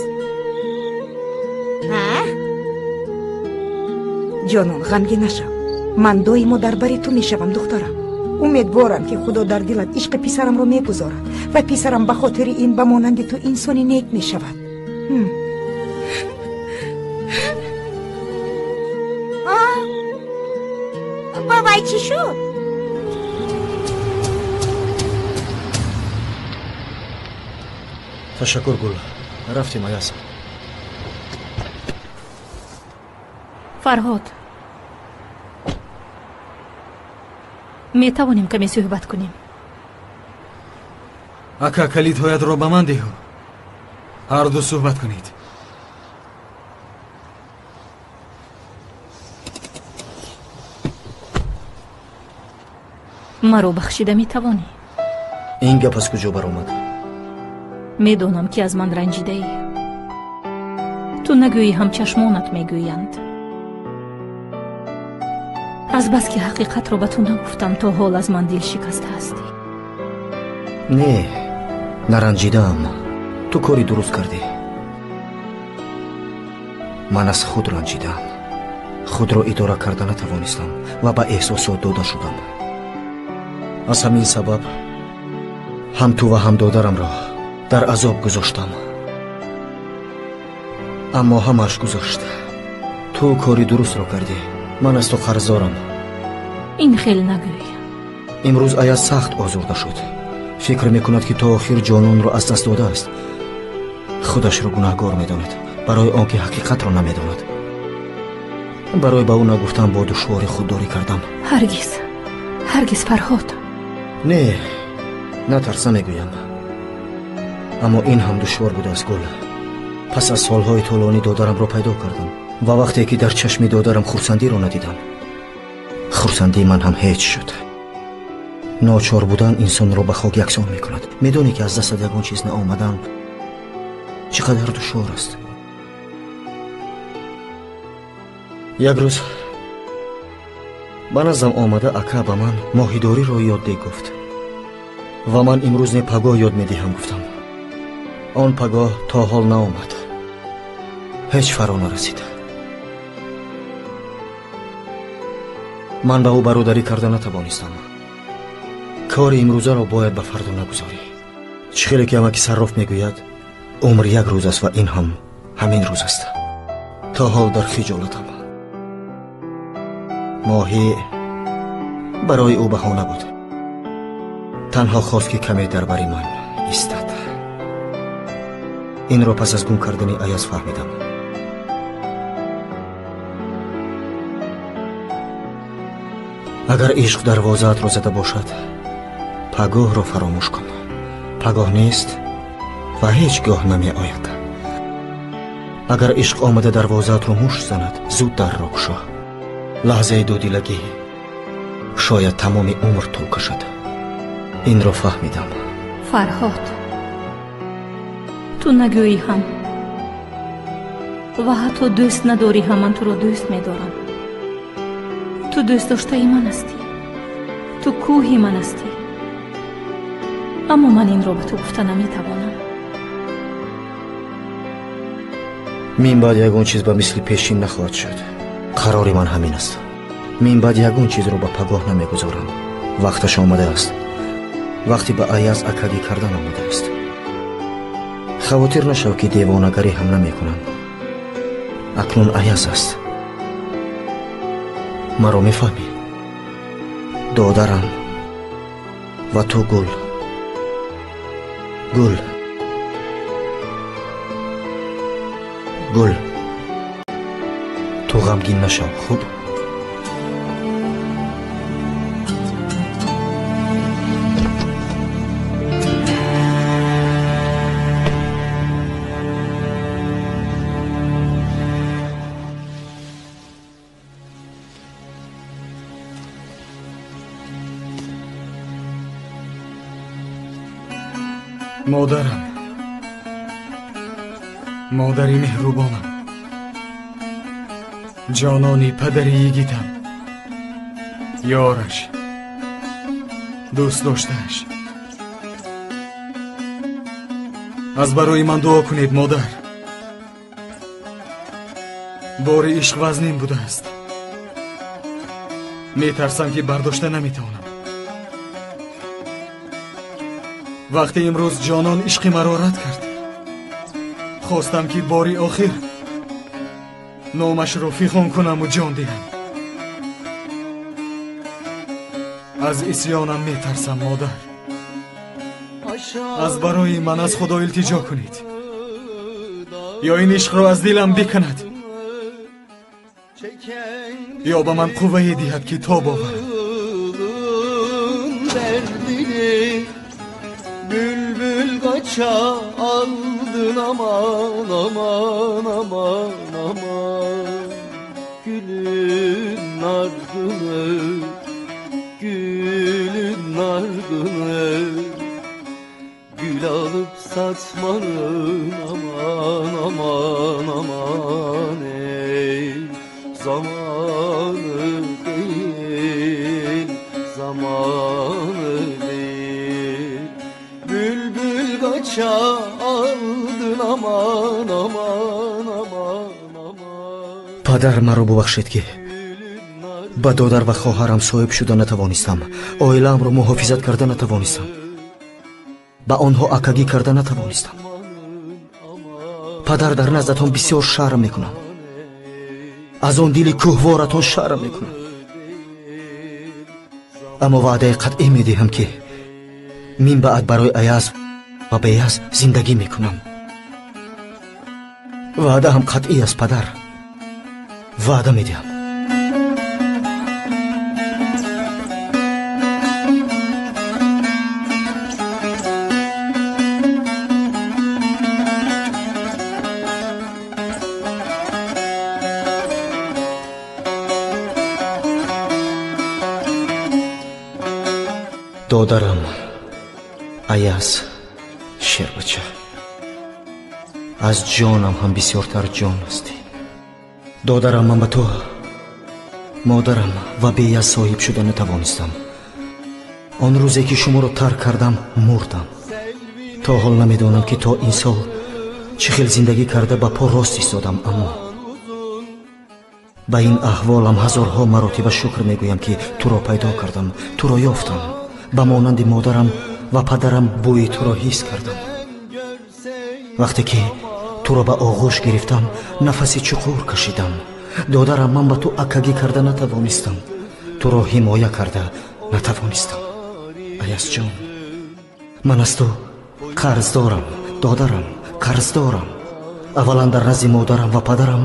جانم غمگین نشو. من دائما در بری تو میشوم دخترم. امیدوارم که خدا در دلت عشق پسرم رو میگذارد و پسرم به خاطر این به مانند تو انسانی نیک میشود. بابای چی شد؟ تشکر گل. رفتیم آیاس. فرهاد، می توانیم کمی صحبت کنیم؟ اکا کلیدهایت را به من ده. هر دو صحبت کنید. مرا بخشیده می توانی؟ این گپ از کجا برآمد؟ می دانم که از من رنجیده ای. تو نگویی هم چشمانت می گویند. از بس که حقیقت را به تو نگفتم تا حال از من دل شکسته هستی. نه نرنجیدم. تو کاری درست کردی. من از خود رنجیدم. خود را اداره کرده نتوانستم و به احساسات داده شدم. از همین سبب هم تو و هم دادرم را در عذاب گذاشتم. اما همش گذاشت. تو کاری درست را کردی. من از تو قرضدارم. این خیلی نگوی. امروز آیاز سخت آزرده شد. فکر میکند که تا آخر جانون را از دست داده است. خودش را گناهگار میداند برای آنکه حقیقت را نمیداند. برای به او نگفتم با دشواری خودداری کردم. هرگز فرهاد. نه نترسم میگویم. اما این هم دشوار بود است گل. پس از سالهای طولانی دادرم را پیدا کردم و وقتی که در چشم دادرم خرسندی را ندیدم، خرسندی من هم هیچ شد. ناچار بودن انسان را به خاک یکسان میکند. میدونی که از دست یگان چیز نآمدن چقدر دشوار است. یک روز به نظرم آمده اکا به من ماهیداری را یاد ده گفت و من امروز نه پگاه یاد میدهم گفتم. آن پگاه تا حال نآمد. هیچ فرا نرسید. من به او برادری کرده نتوانستم. کار امروزه را باید به فردا نگذاری. چخیلی که امکی صراف میگوید عمر یک روز است و این هم همین روز است. تا حال در خجالتم. ماهی برای او بهانه بود. تنها خواست که کمی درباره من ایستد. این را پس از گم کردن آیاز فهمیدم. اگر عشق دروازه‌ات را زده باشد پگاه را فراموش کن. پگاه نیست و هیچگاه نمی آید. اگر عشق آمده دروازه‌ات را مشت زند زود در را گشا. لحظه دودیلگی شاید تمام عمر طول کشد. این را فهمیدم. فرهاد، تو نگویی هم و حتی دوست نداری هم من تو را دوست می‌دارم. تو دوست داشته من هستی. تو کوهی من هستی. اما من این را به تو گفته نمیتوانم. من بعد یگون چیز به مثل پیشین نخواهد شد. قرار من همین است. من بعد یگون چیز رو به پگاه نمیگذارم. وقتش آمده است. وقتی به آیاز اکاگی کردن آمده است. خواطر نشو که دیوانگری هم نمی کنم. اکنون آیاز است. مرا میفهمی؟ دادرم و تو گل. تو غمگین نشو. خوب؟ مادرم، مادری مهربانم، جانانی پدری یگیتم، یارش، دوست داشتهش. از برای من دعا کنید مادر. بار عشق وزنین بوده است. میترسم که برداشته نمیتونم. وقتی امروز جانان عشق مرا رد کرد، خواستم که باری آخر نامش را فیخان کنم و جان دهم. از عصیانم میترسم مادر. از برای من از خدا التجا کنید، یا این عشق را از دلم بکند، یا به من قوه دهد که تا باورم. Bülbül kaça aldın aman aman aman aman. Gülün ardını, gülün ardını, gül alıp satmanın aman aman aman ey. Zamanı değil, zamanı değil. Bülbül kaça aldın aman aman aman aman. падар маро бубахшед ки ба додар ва хоҳарам соҳиб шуда натавонистам, оилаамро муҳофизат карда натавонистам, ба онҳо акагӣ карда натавонистам. падар, дар наздатон бисёр шарм мекунам, аз он дили кӯҳворатон шарм мекунам, аммо ваъдаи қатъӣ медиҳам ки мин баъд барои аяз ва беяз зиндагӣ мекунам. ваъдаам қатъӣ аст падар, ваъда медиҳам. додарам аяз шербача, аз ҷонам ҳам бисёртар ҷон ҳастӣ. додарам, ман ба то, модарам ва беяз соҳиб шуда натавонистам. он рӯзе ки шуморо тарк кардам, мурдам. то ҳол намедонам ки то ин сол чӣ хел зиндагӣ карда ба по рост истодам, аммо ба ин аҳволам ҳазорҳо маротиба шукр мегӯям ки туро пайдо кардам, туро ёфтам. ба монанди модарам ва падарам бӯи туро ҳис кардам. вақте ки туро ба оғӯш гирифтам, нафаси чуқур кашидам. додарам, ман ба ту акагӣ карда натавонистам, туро ҳимоя карда натавонистам. аязҷон, ман аз ту қарздорам, додарам, қарздорам. аввалан дар назди модарам ва падарам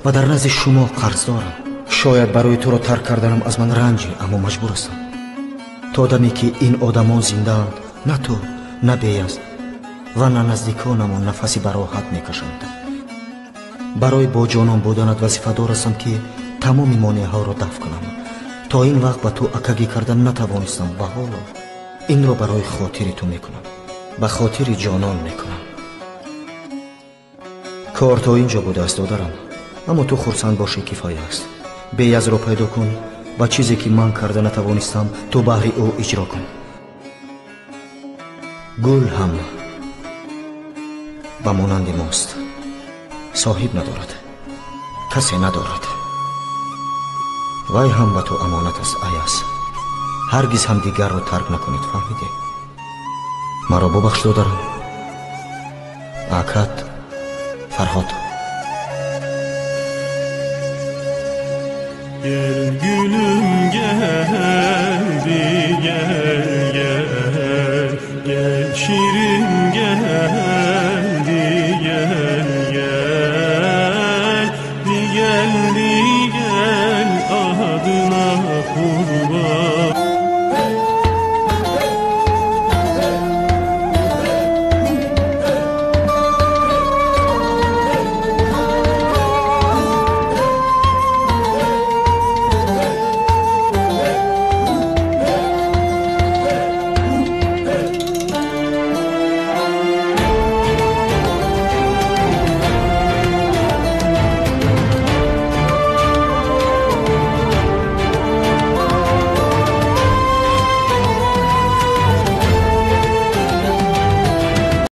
ва дар назди шумо қарздорам. шояд барои туро тарк карданам аз ман ранҷи, аммо маҷбур ҳастам. то даме ки ин одамон зиндаанд, на ту, на беяз ва на наздиконамон нафаси бароҳат мекашанд. барои бо ҷонон буданат вазифадор ҳастам ки тамоми монеъҳоро даф кунам. то ин вақт ба ту акагӣ карда натавонистам ва ҳоло инро барои хотири ту мекунам, ба хотири ҷонон мекунам. кор то ин ҷо будааст додарам, аммо ту хурсанд бошӣ кифоя аст. беязро пайдо кун ва чизе ки ман карда натавонистам, ту баҳри ӯ иҷро кун. гул ҳам ба монанди мост, соҳиб надорад, касе надорад. вай ҳам ба ту амонат аст аяз. ҳаргиз ҳамдигарро тарк накунед, фаҳмидӣ? маро бубахш додарам. акат фарҳод. Gel gülüm gel.